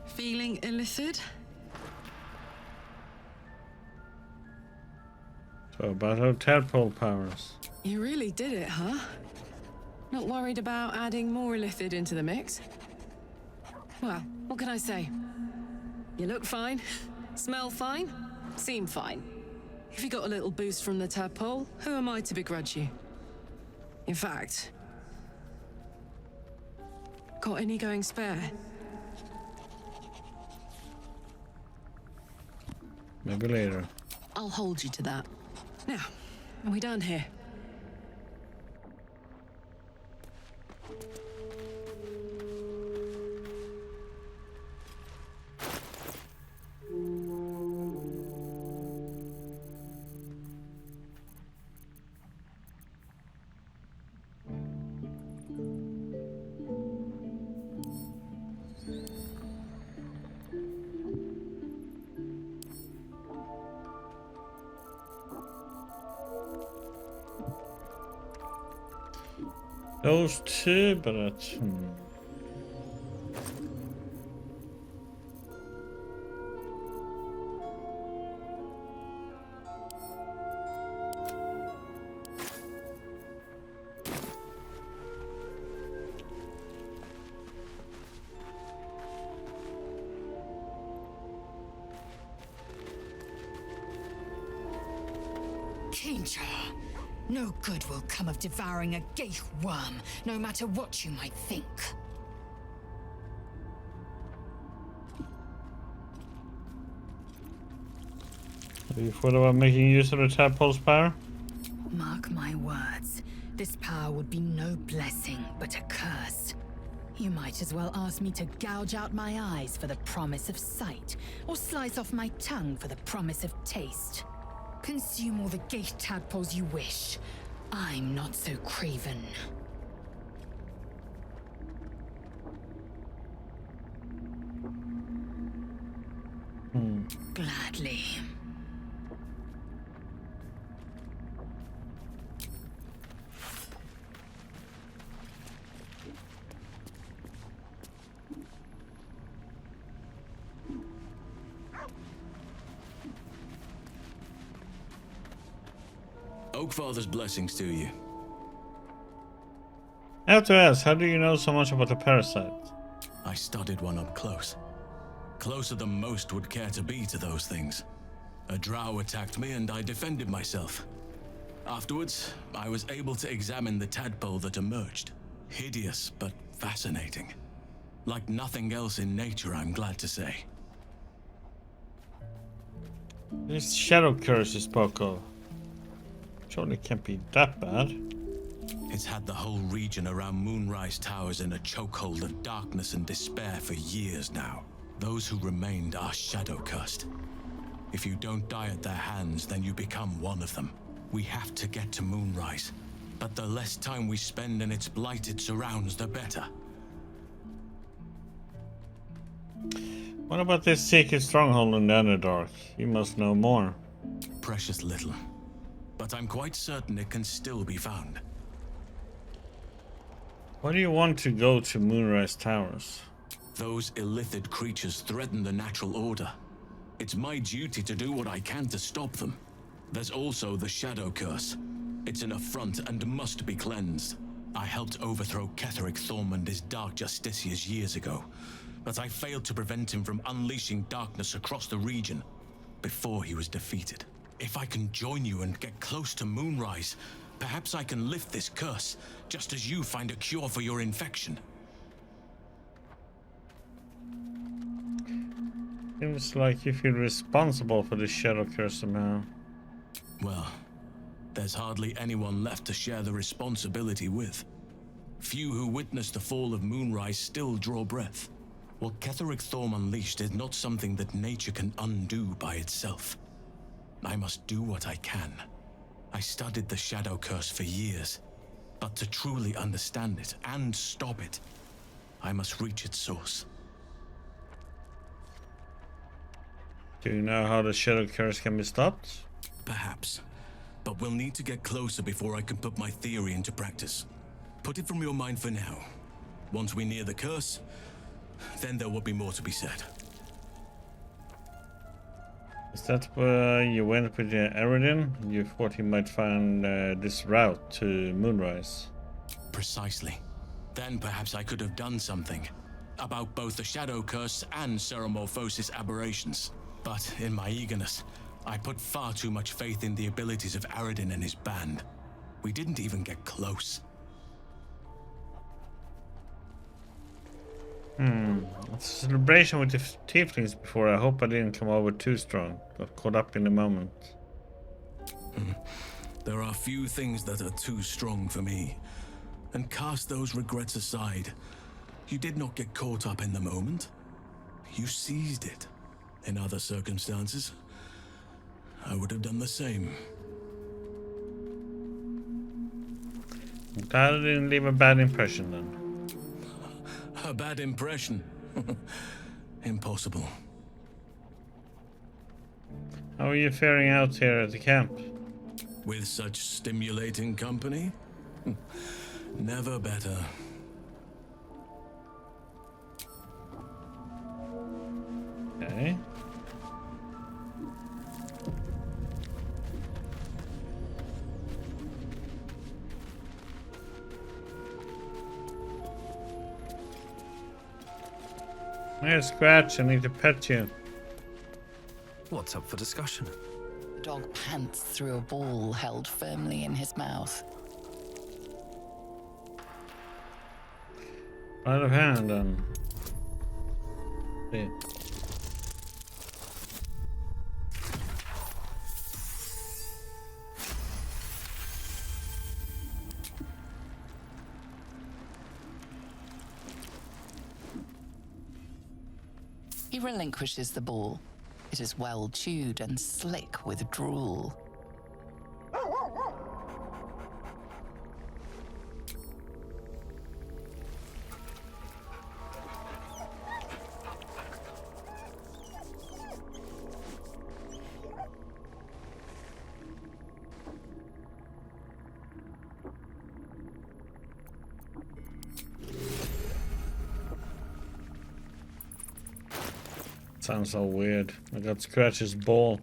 E: Feeling illicit?
B: So about our tadpole powers.
E: You really did it, huh? Not worried about adding more illithid into the mix? Well, what can I say? You look fine, smell fine, seem fine. If you got a little boost from the tadpole, who am I to begrudge you? In fact, got any going spare?
B: Maybe later.
E: I'll hold you to that. Now, are we done here?
B: Those two, but
J: Danger. No good will come of devouring a gaith worm, no matter what you might think.
B: have you thought about making use of the tadpole's power?
J: Mark my words, this power would be no blessing, but a curse. You might as well ask me to gouge out my eyes for the promise of sight, or slice off my tongue for the promise of taste. Consume all the gaith tadpoles you wish. I'm not so craven. Gladly.
K: Oakfather's blessings to you.
B: I have to ask, how do you know so much about the parasite?
K: I studied one up close. Closer than most would care to be to those things. A drow attacked me and I defended myself. Afterwards, I was able to examine the tadpole that emerged. Hideous, but fascinating. Like nothing else in nature, I'm glad to say.
B: This shadow curse you spoke of. Surely can't be that bad.
K: It's had the whole region around Moonrise Towers in a chokehold of darkness and despair for years now. Those who remained are shadow cursed. If you don't die at their hands, then you become one of them. We have to get to Moonrise, but the less time we spend in its blighted surrounds, the better.
B: What about this secret stronghold in the Underdark? You must know more.
K: Precious little. But I'm quite certain it can still be found.
B: Why do you want to go to Moonrise Towers?
K: Those illithid creatures threaten the natural order. It's my duty to do what I can to stop them. There's also the Shadow Curse. It's an affront and must be cleansed. I helped overthrow Ketheric Thorm and his Dark Justiciars years ago, but I failed to prevent him from unleashing darkness across the region before he was defeated. If I can join you and get close to Moonrise, perhaps I can lift this curse, just as you find a cure for your infection.
B: Seems like you feel responsible for the shadow curse somehow.
K: Well, there's hardly anyone left to share the responsibility with. Few who witnessed the fall of Moonrise still draw breath. What Ketheric Thorm unleashed is not something that nature can undo by itself. I must do what I can. I studied the Shadow Curse for years, but to truly understand it and stop it, I must reach its source.
B: Do you know how the shadow curse can be stopped?
K: Perhaps, but we'll need to get closer before I can put my theory into practice. Put it from your mind for now. Once we near the curse, then there will be more to be said.
B: Is that where you went with Aridin? You thought he might find this route to Moonrise?
K: Precisely. Then perhaps I could have done something about both the Shadow Curse and Ceramorphosis aberrations. But in my eagerness, I put far too much faith in the abilities of Aridin and his band. We didn't even get close.
B: It's a celebration with the tieflings before. I hope I didn't come over too strong. Got caught up in the moment.
K: There are few things that are too strong for me. And cast those regrets aside. You did not get caught up in the moment. You seized it. In other circumstances, I would have done the same.
B: That didn't leave a bad impression then.
K: A bad impression? Impossible.
B: How are you faring out here at the camp?
K: With such stimulating company? Never better.
B: Okay. Hey, Scratch, I need to pet you.
C: What's up for discussion?
F: The dog pants through a ball held firmly in his mouth.
B: Out of hand, then. See.
F: He relinquishes the ball. It is well chewed and slick with drool.
B: sounds so weird. I got Scratch's ball.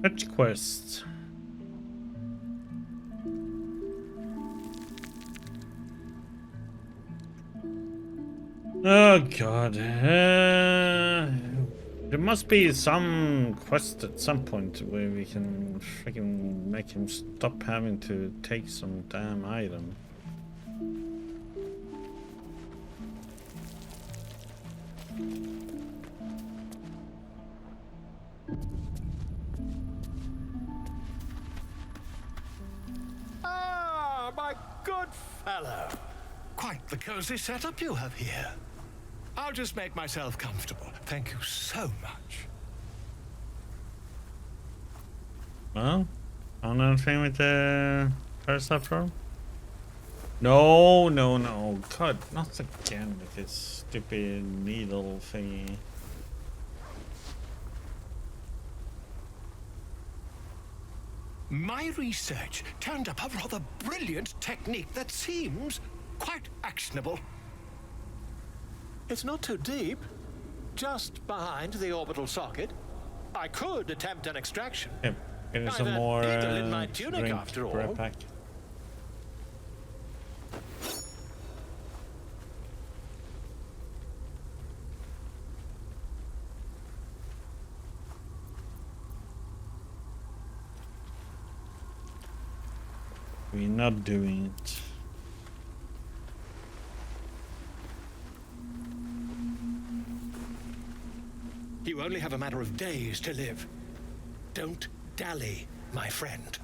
B: Fetch quest. Oh god. There must be some quest at some point where we can freaking make him stop having to take some damn item.
D: My good fellow. Quite the cozy setup you have here. I'll just make myself comfortable. Thank you so much.
B: Well, found anything with the parasite from? No. God, not again with this stupid needle thingy.
D: My research turned up a rather brilliant technique that seems quite actionable. It's not too deep, just behind the orbital socket. I could attempt an extraction.
B: Yep, getting some
D: I've a
B: more
D: needle in my tunic
B: drink
D: after all.
B: bread pack. We're not doing it.
D: You only have a matter of days to live. Don't dally, my friend.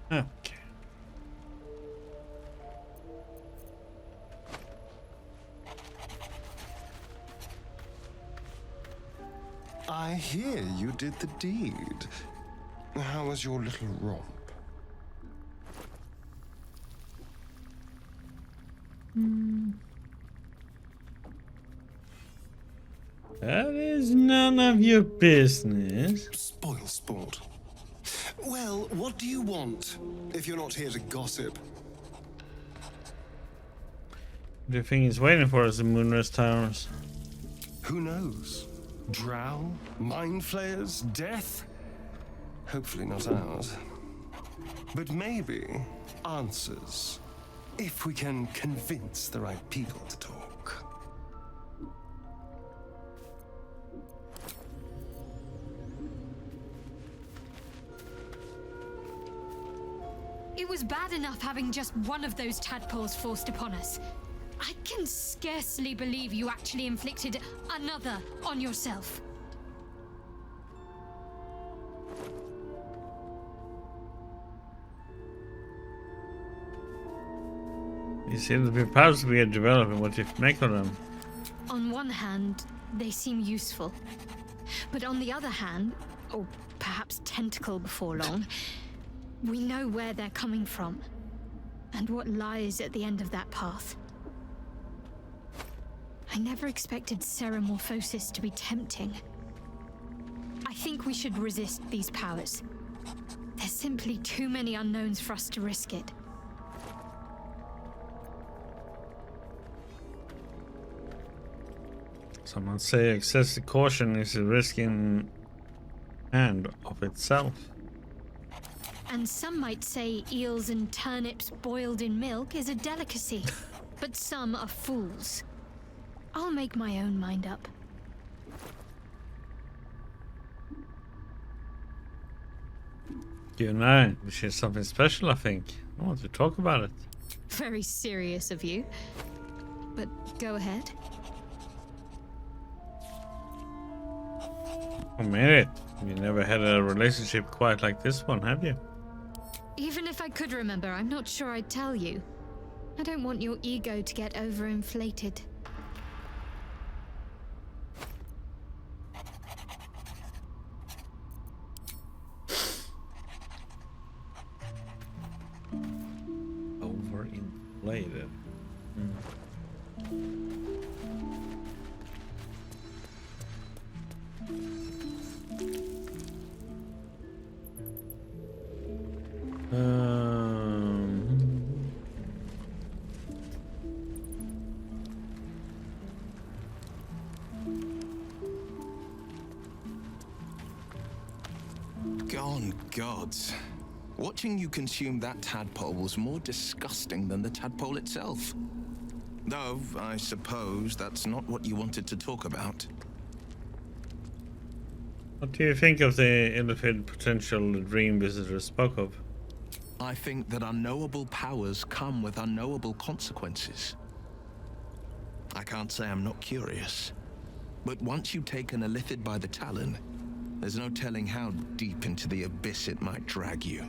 B: Okay.
H: I hear you did the deed. How was your little romp?
B: That is none of your business.
H: Spoil sport. Well, what do you want, if you're not here to gossip?
B: The thing is waiting for us in Moonrest Towers.
H: Who knows? Drow? Mind flayers? Death? Hopefully not ours. But maybe answers, if we can convince the right people to talk.
L: It was bad enough having just one of those tadpoles forced upon us. I can scarcely believe you actually inflicted another on yourself.
B: You seem to be powers we are developing. What do you make of them?
L: On one hand, they seem useful. But on the other hand, or perhaps tentacle before long, we know where they're coming from, and what lies at the end of that path. I never expected ceremorphosis to be tempting. I think we should resist these powers. There's simply too many unknowns for us to risk it.
B: Someone say excessive caution is risking and of itself.
L: And some might say eels and turnips boiled in milk is a delicacy. But some are fools. I'll make my own mind up.
B: You know, which is something special, I think. I want to talk about it.
L: Very serious of you. But go ahead.
B: Oh, Merit, you never had a relationship quite like this one, have you?
L: Even if I could remember, I'm not sure I'd tell you. I don't want your ego to get overinflated.
B: Overinflated.
M: Gone gods. Watching you consume that tadpole was more disgusting than the tadpole itself. Though, I suppose that's not what you wanted to talk about.
B: What do you think of the illithid potential the dream visitor spoke of?
M: I think that unknowable powers come with unknowable consequences. I can't say I'm not curious, but once you take an illithid by the talon, there's no telling how deep into the abyss it might drag you.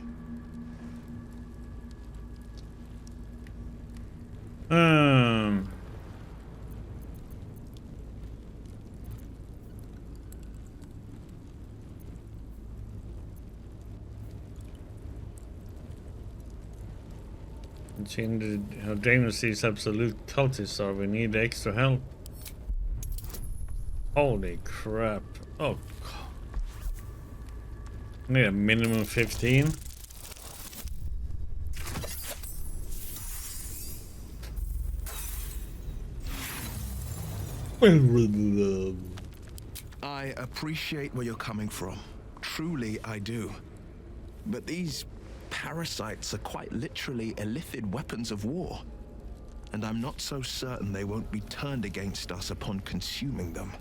B: Seeing how dangerous these absolute cultists are, we need extra help. Holy crap. Oh, God. I need a minimum 15.
M: I appreciate where you're coming from. Truly, I do. But these parasites are quite literally illithid weapons of war. And I'm not so certain they won't be turned against us upon consuming them.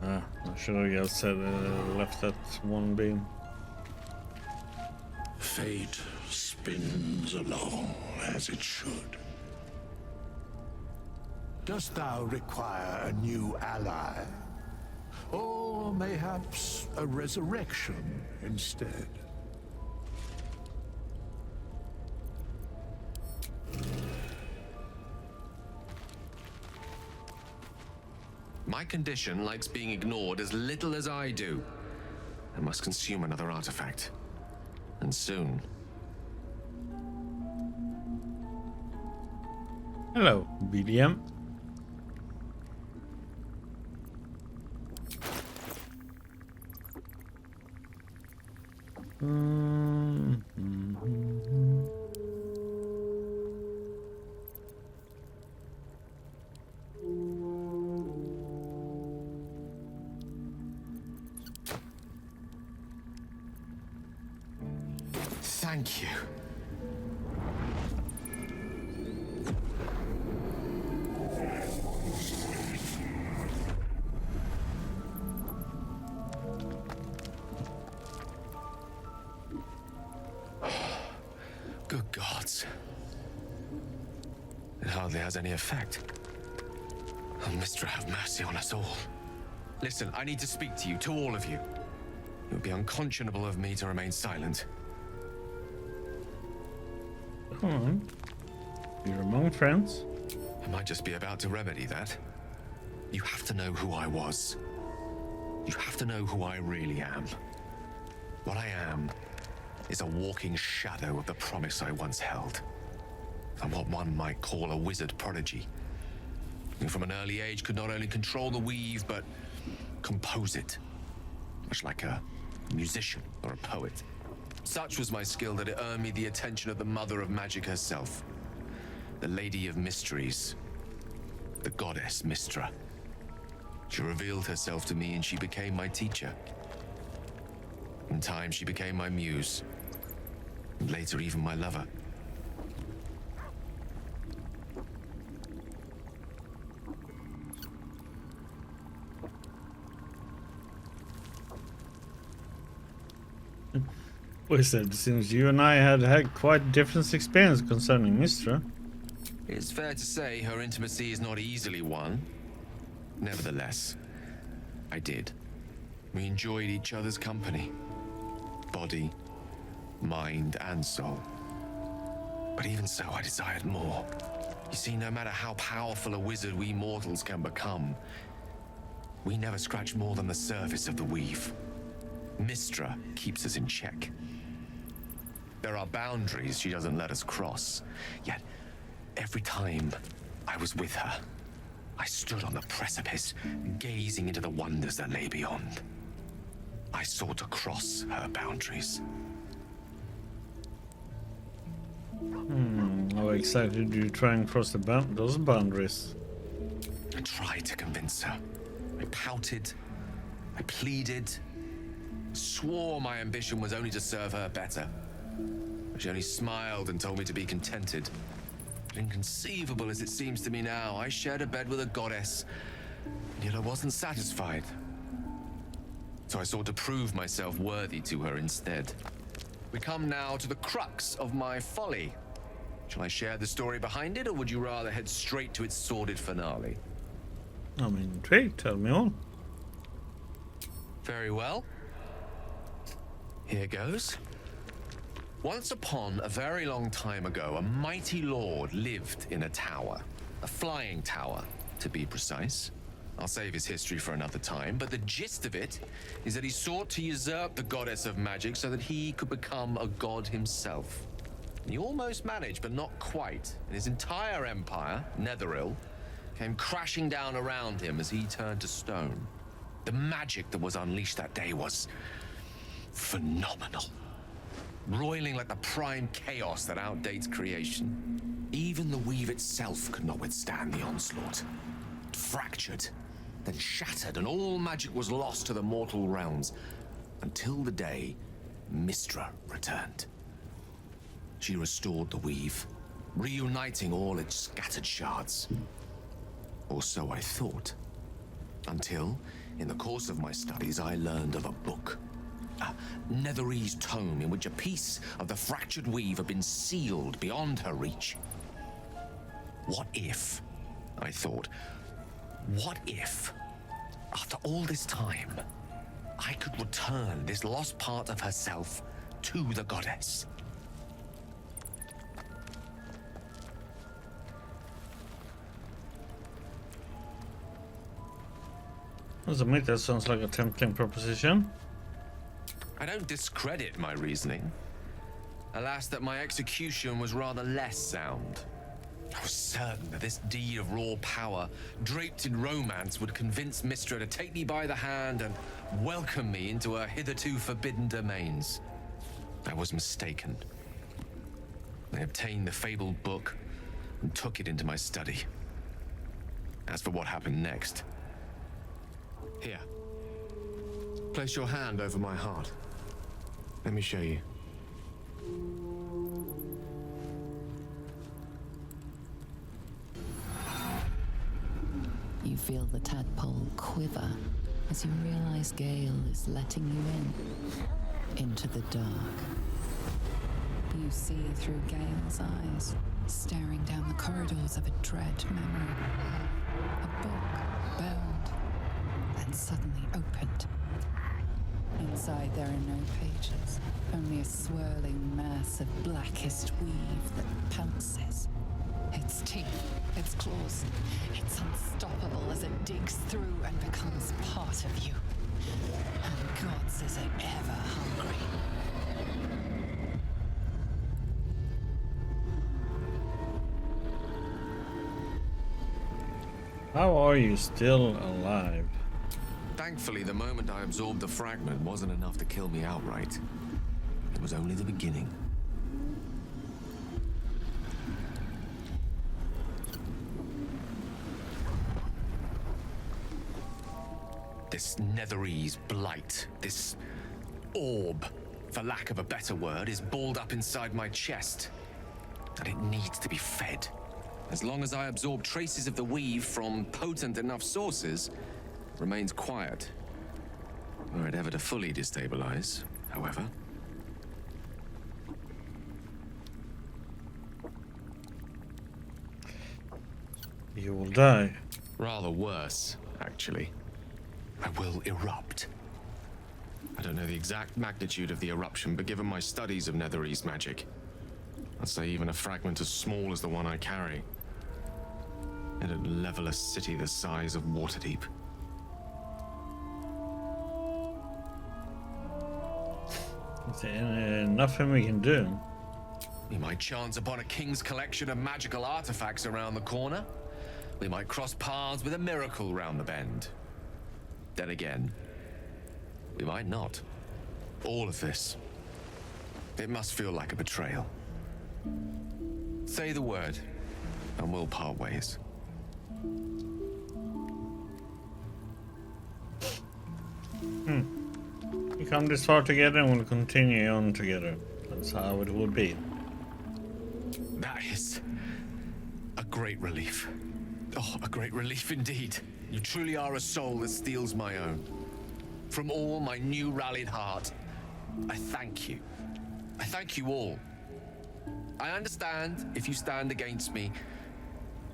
B: I should have just said, left that one beam.
N: Fate spins along as it should.
D: Dost thou require a new ally? Or mayhaps a resurrection instead?
O: My condition likes being ignored as little as I do. I must consume another artifact. And soon.
B: Hello, BDM.
M: Thank you.
O: Good gods. It hardly has any effect. Oh, Mistra, have mercy on us all. Listen, I need to speak to you, to all of you. It would be unconscionable of me to remain silent.
B: Come on. You're among friends.
O: I might just be about to remedy that. You have to know who I was. You have to know who I really am. What I am is a walking shadow of the promise I once held. I'm what one might call a wizard prodigy, who from an early age could not only control the weave, but compose it, much like a musician or a poet. Such was my skill that it earned me the attention of the mother of magic herself, the Lady of Mysteries, the goddess Mistra. She revealed herself to me and she became my teacher. In time, she became my muse. And later, even my lover.
B: Well, it seems you and I had quite different experience concerning Mistra.
O: It's fair to say her intimacy is not easily won. Nevertheless, I did. We enjoyed each other's company. Body, mind, and soul. But even so, I desired more. You see, no matter how powerful a wizard we mortals can become, we never scratch more than the surface of the weave. Mistra keeps us in check. There are boundaries she doesn't let us cross. Yet, every time I was with her, I stood on the precipice, gazing into the wonders that lay beyond. I sought to cross her boundaries.
B: How exactly do you try and cross those boundaries?
O: I tried to convince her. I pouted. I pleaded. Swore my ambition was only to serve her better. But she only smiled and told me to be contented. But inconceivable as it seems to me now, I shared a bed with a goddess, and yet I wasn't satisfied. So I sought to prove myself worthy to her instead. We come now to the crux of my folly. Shall I share the story behind it, or would you rather head straight to its sordid finale?
B: I'm intrigued. Tell me all.
O: Very well. Here goes. Once upon a very long time ago, a mighty lord lived in a tower. A flying tower, to be precise. I'll save his history for another time, but the gist of it is that he sought to usurp the goddess of magic so that he could become a god himself. And he almost managed, but not quite. And his entire empire, Netheril, came crashing down around him as he turned to stone. The magic that was unleashed that day was phenomenal. Roiling like the prime chaos that outdates creation. Even the weave itself could not withstand the onslaught. It fractured, then shattered, and all magic was lost to the mortal realms. Until the day Mistra returned. She restored the weave, reuniting all its scattered shards. Or so I thought. Until, in the course of my studies, I learned of a book. A Netherese tome in which a piece of the fractured weave had been sealed beyond her reach. What if, I thought, what if, after all this time, I could return this lost part of herself to the goddess?
B: As a mate, that sounds like a tempting proposition.
O: I don't discredit my reasoning. Alas, that my execution was rather less sound. I was certain that this deed of raw power, draped in romance, would convince Mistra to take me by the hand and welcome me into her hitherto forbidden domains. I was mistaken. I obtained the fabled book and took it into my study. As for what happened next... Here. Place your hand over my heart. Let me show you.
F: You feel the tadpole quiver as you realize Gale is letting you into the dark. You see through Gale's eyes, staring down the corridors of a dread memory. A book bound, then suddenly opened. Inside there are no pages, only a swirling mass of blackest weave that pounces. Its teeth, its claws, it's unstoppable as it digs through and becomes part of you. And gods, is it ever hungry.
B: How are you still alive?
O: Thankfully, the moment I absorbed the fragment wasn't enough to kill me outright. It was only the beginning. This netherese blight, this orb, for lack of a better word, is balled up inside my chest. And it needs to be fed. As long as I absorb traces of the weave from potent enough sources, it remains quiet. Were it ever to fully destabilize, however.
B: You will die.
O: Rather worse, actually. I will erupt. I don't know the exact magnitude of the eruption, but given my studies of netherese magic, I'd say even a fragment as small as the one I carry, it'd level a city the size of Waterdeep.
B: Is there nothing we can do?
O: We might chance upon a king's collection of magical artifacts around the corner. We might cross paths with a miracle round the bend. Then again, we might not. All of this, it must feel like a betrayal. Say the word, and we'll part ways.
B: We come this far together and we'll continue on together. That's how it would be.
O: That is a great relief. Oh, a great relief indeed. You truly are a soul that steals my own. From all my new rallied heart, I thank you. I thank you all. I understand if you stand against me.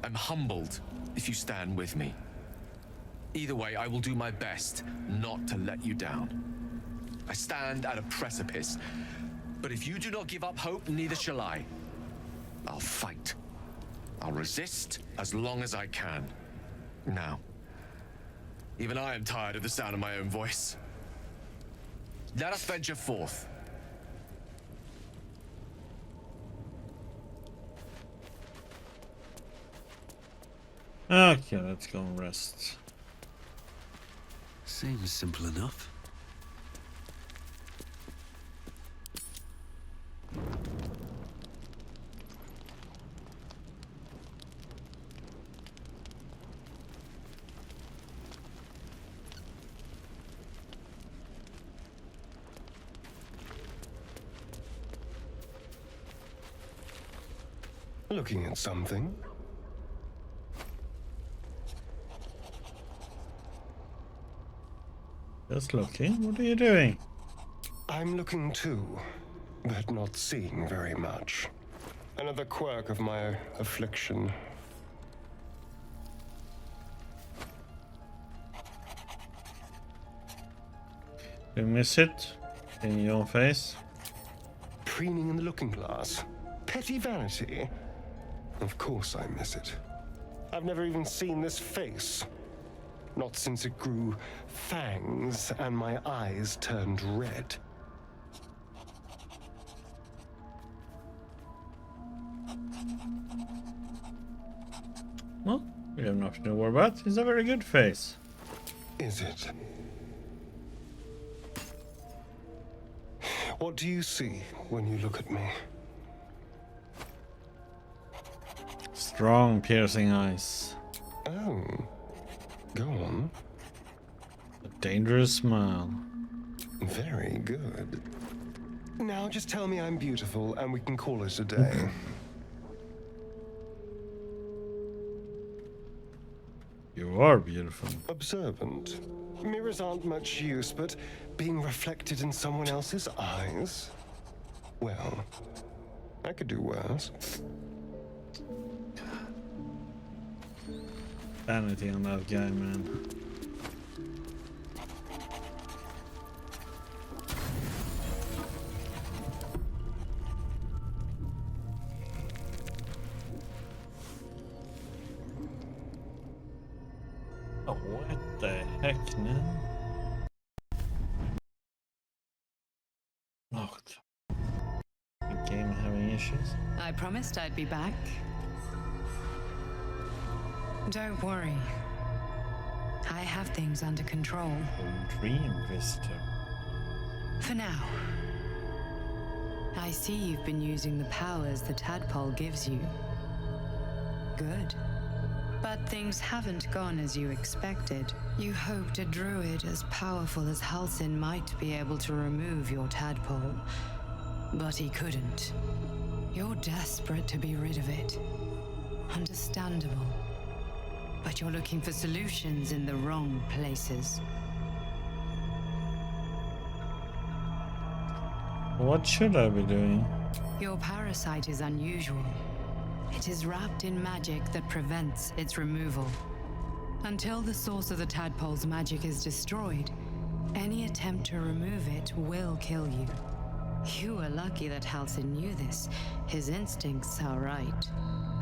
O: I'm humbled if you stand with me. Either way, I will do my best not to let you down. I stand at a precipice, but if you do not give up hope, neither shall I. I'll fight. I'll resist as long as I can. Now, even I am tired of the sound of my own voice. Let us venture forth.
B: Okay, let's go and rest.
G: Seems simple enough.
H: Looking at something?
B: Just looking. What are you doing?
H: I'm looking too, but not seeing very much. Another quirk of my affliction.
B: You miss it in your face?
H: Preening in the looking glass. Petty vanity. Of course I miss it. I've never even seen this face. Not since it grew fangs and my eyes turned red.
B: Well, we have nothing to worry about. It's a very good face.
H: Is it? What do you see when you look at me?
B: Strong, piercing eyes.
H: Oh. Go on.
B: A dangerous smile.
H: Very good. Now just tell me I'm beautiful and we can call it a day.
B: You are beautiful.
H: Observant. Mirrors aren't much use, but being reflected in someone else's eyes? Well, I could do worse.
B: Vanity on that guy, man. Oh, what the heck, man? Locked. The game having issues?
E: I promised I'd be back. Don't worry. I have things under control.
B: Dream visitor.
E: For now. I see you've been using the powers the tadpole gives you. Good.
P: But things haven't gone as you expected. You hoped a druid as powerful as Halsin might be able to remove your tadpole, but he couldn't. You're desperate to be rid of it. Understandable. But you're looking for solutions in the wrong places.
B: What should I be doing?
P: Your parasite is unusual. It is wrapped in magic that prevents its removal. Until the source of the tadpole's magic is destroyed, any attempt to remove it will kill you. You were lucky that Halsin knew this. His instincts are right.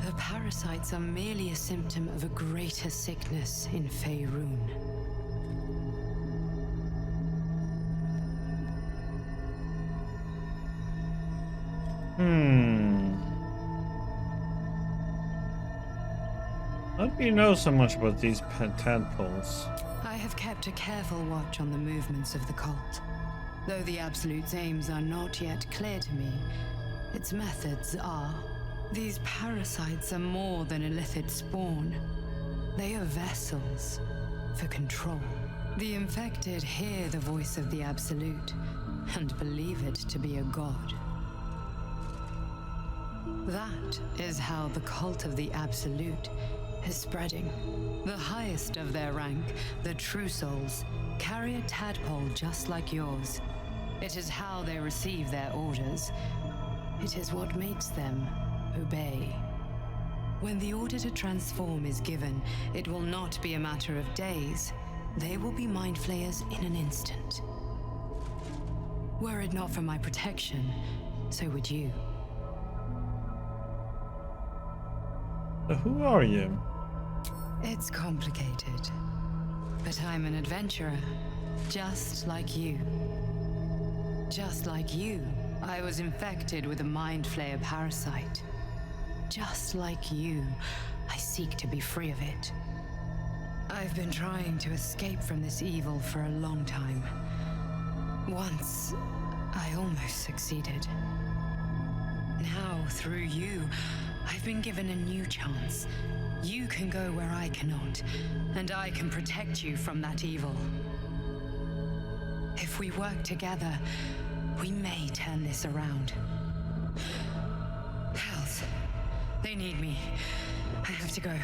P: The parasites are merely a symptom of a greater sickness in Faerun.
B: How do you know so much about these tadpoles?
P: I have kept a careful watch on the movements of the cult. Though the Absolute's aims are not yet clear to me, its methods are. These parasites are more than illithid spawn. They are vessels for control. The infected hear the voice of the Absolute and believe it to be a god. That is how the cult of the Absolute is spreading. The highest of their rank, the True Souls, carry a tadpole just like yours. It is how they receive their orders. It is what makes them obey. When the order to transform is given, it will not be a matter of days. They will be mind flayers in an instant. Were it not for my protection, so would you.
B: So who are you?
P: It's complicated, but I'm an adventurer, just like you. Just like you, I was infected with a mind flayer parasite. Just like you, I seek to be free of it. I've been trying to escape from this evil for a long time. Once, I almost succeeded. Now, through you, I've been given a new chance. You can go where I cannot, and I can protect you from that evil. If we work together, we may turn this around. Hells, they need me. I have to go.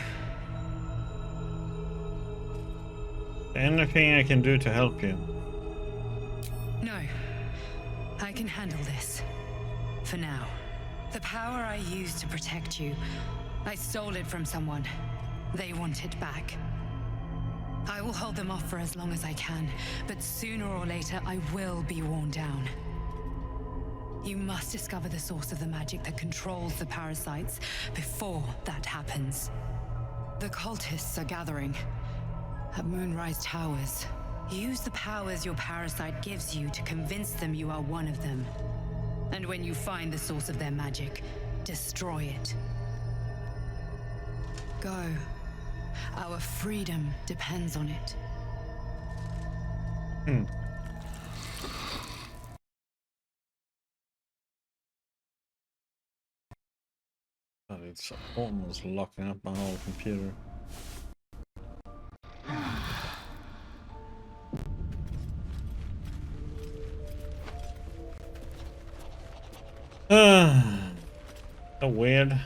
B: Anything I can do to help you?
P: No, I can handle this. For now. The power I used to protect you, I stole it from someone. They want it back. I will hold them off for as long as I can, but sooner or later I will be worn down. You must discover the source of the magic that controls the parasites before that happens. The cultists are gathering at Moonrise Towers. Use the powers your parasite gives you to convince them you are one of them. And when you find the source of their magic, destroy it. Go. Our freedom depends on it.
B: Oh, it's almost locking up my whole computer. So weird.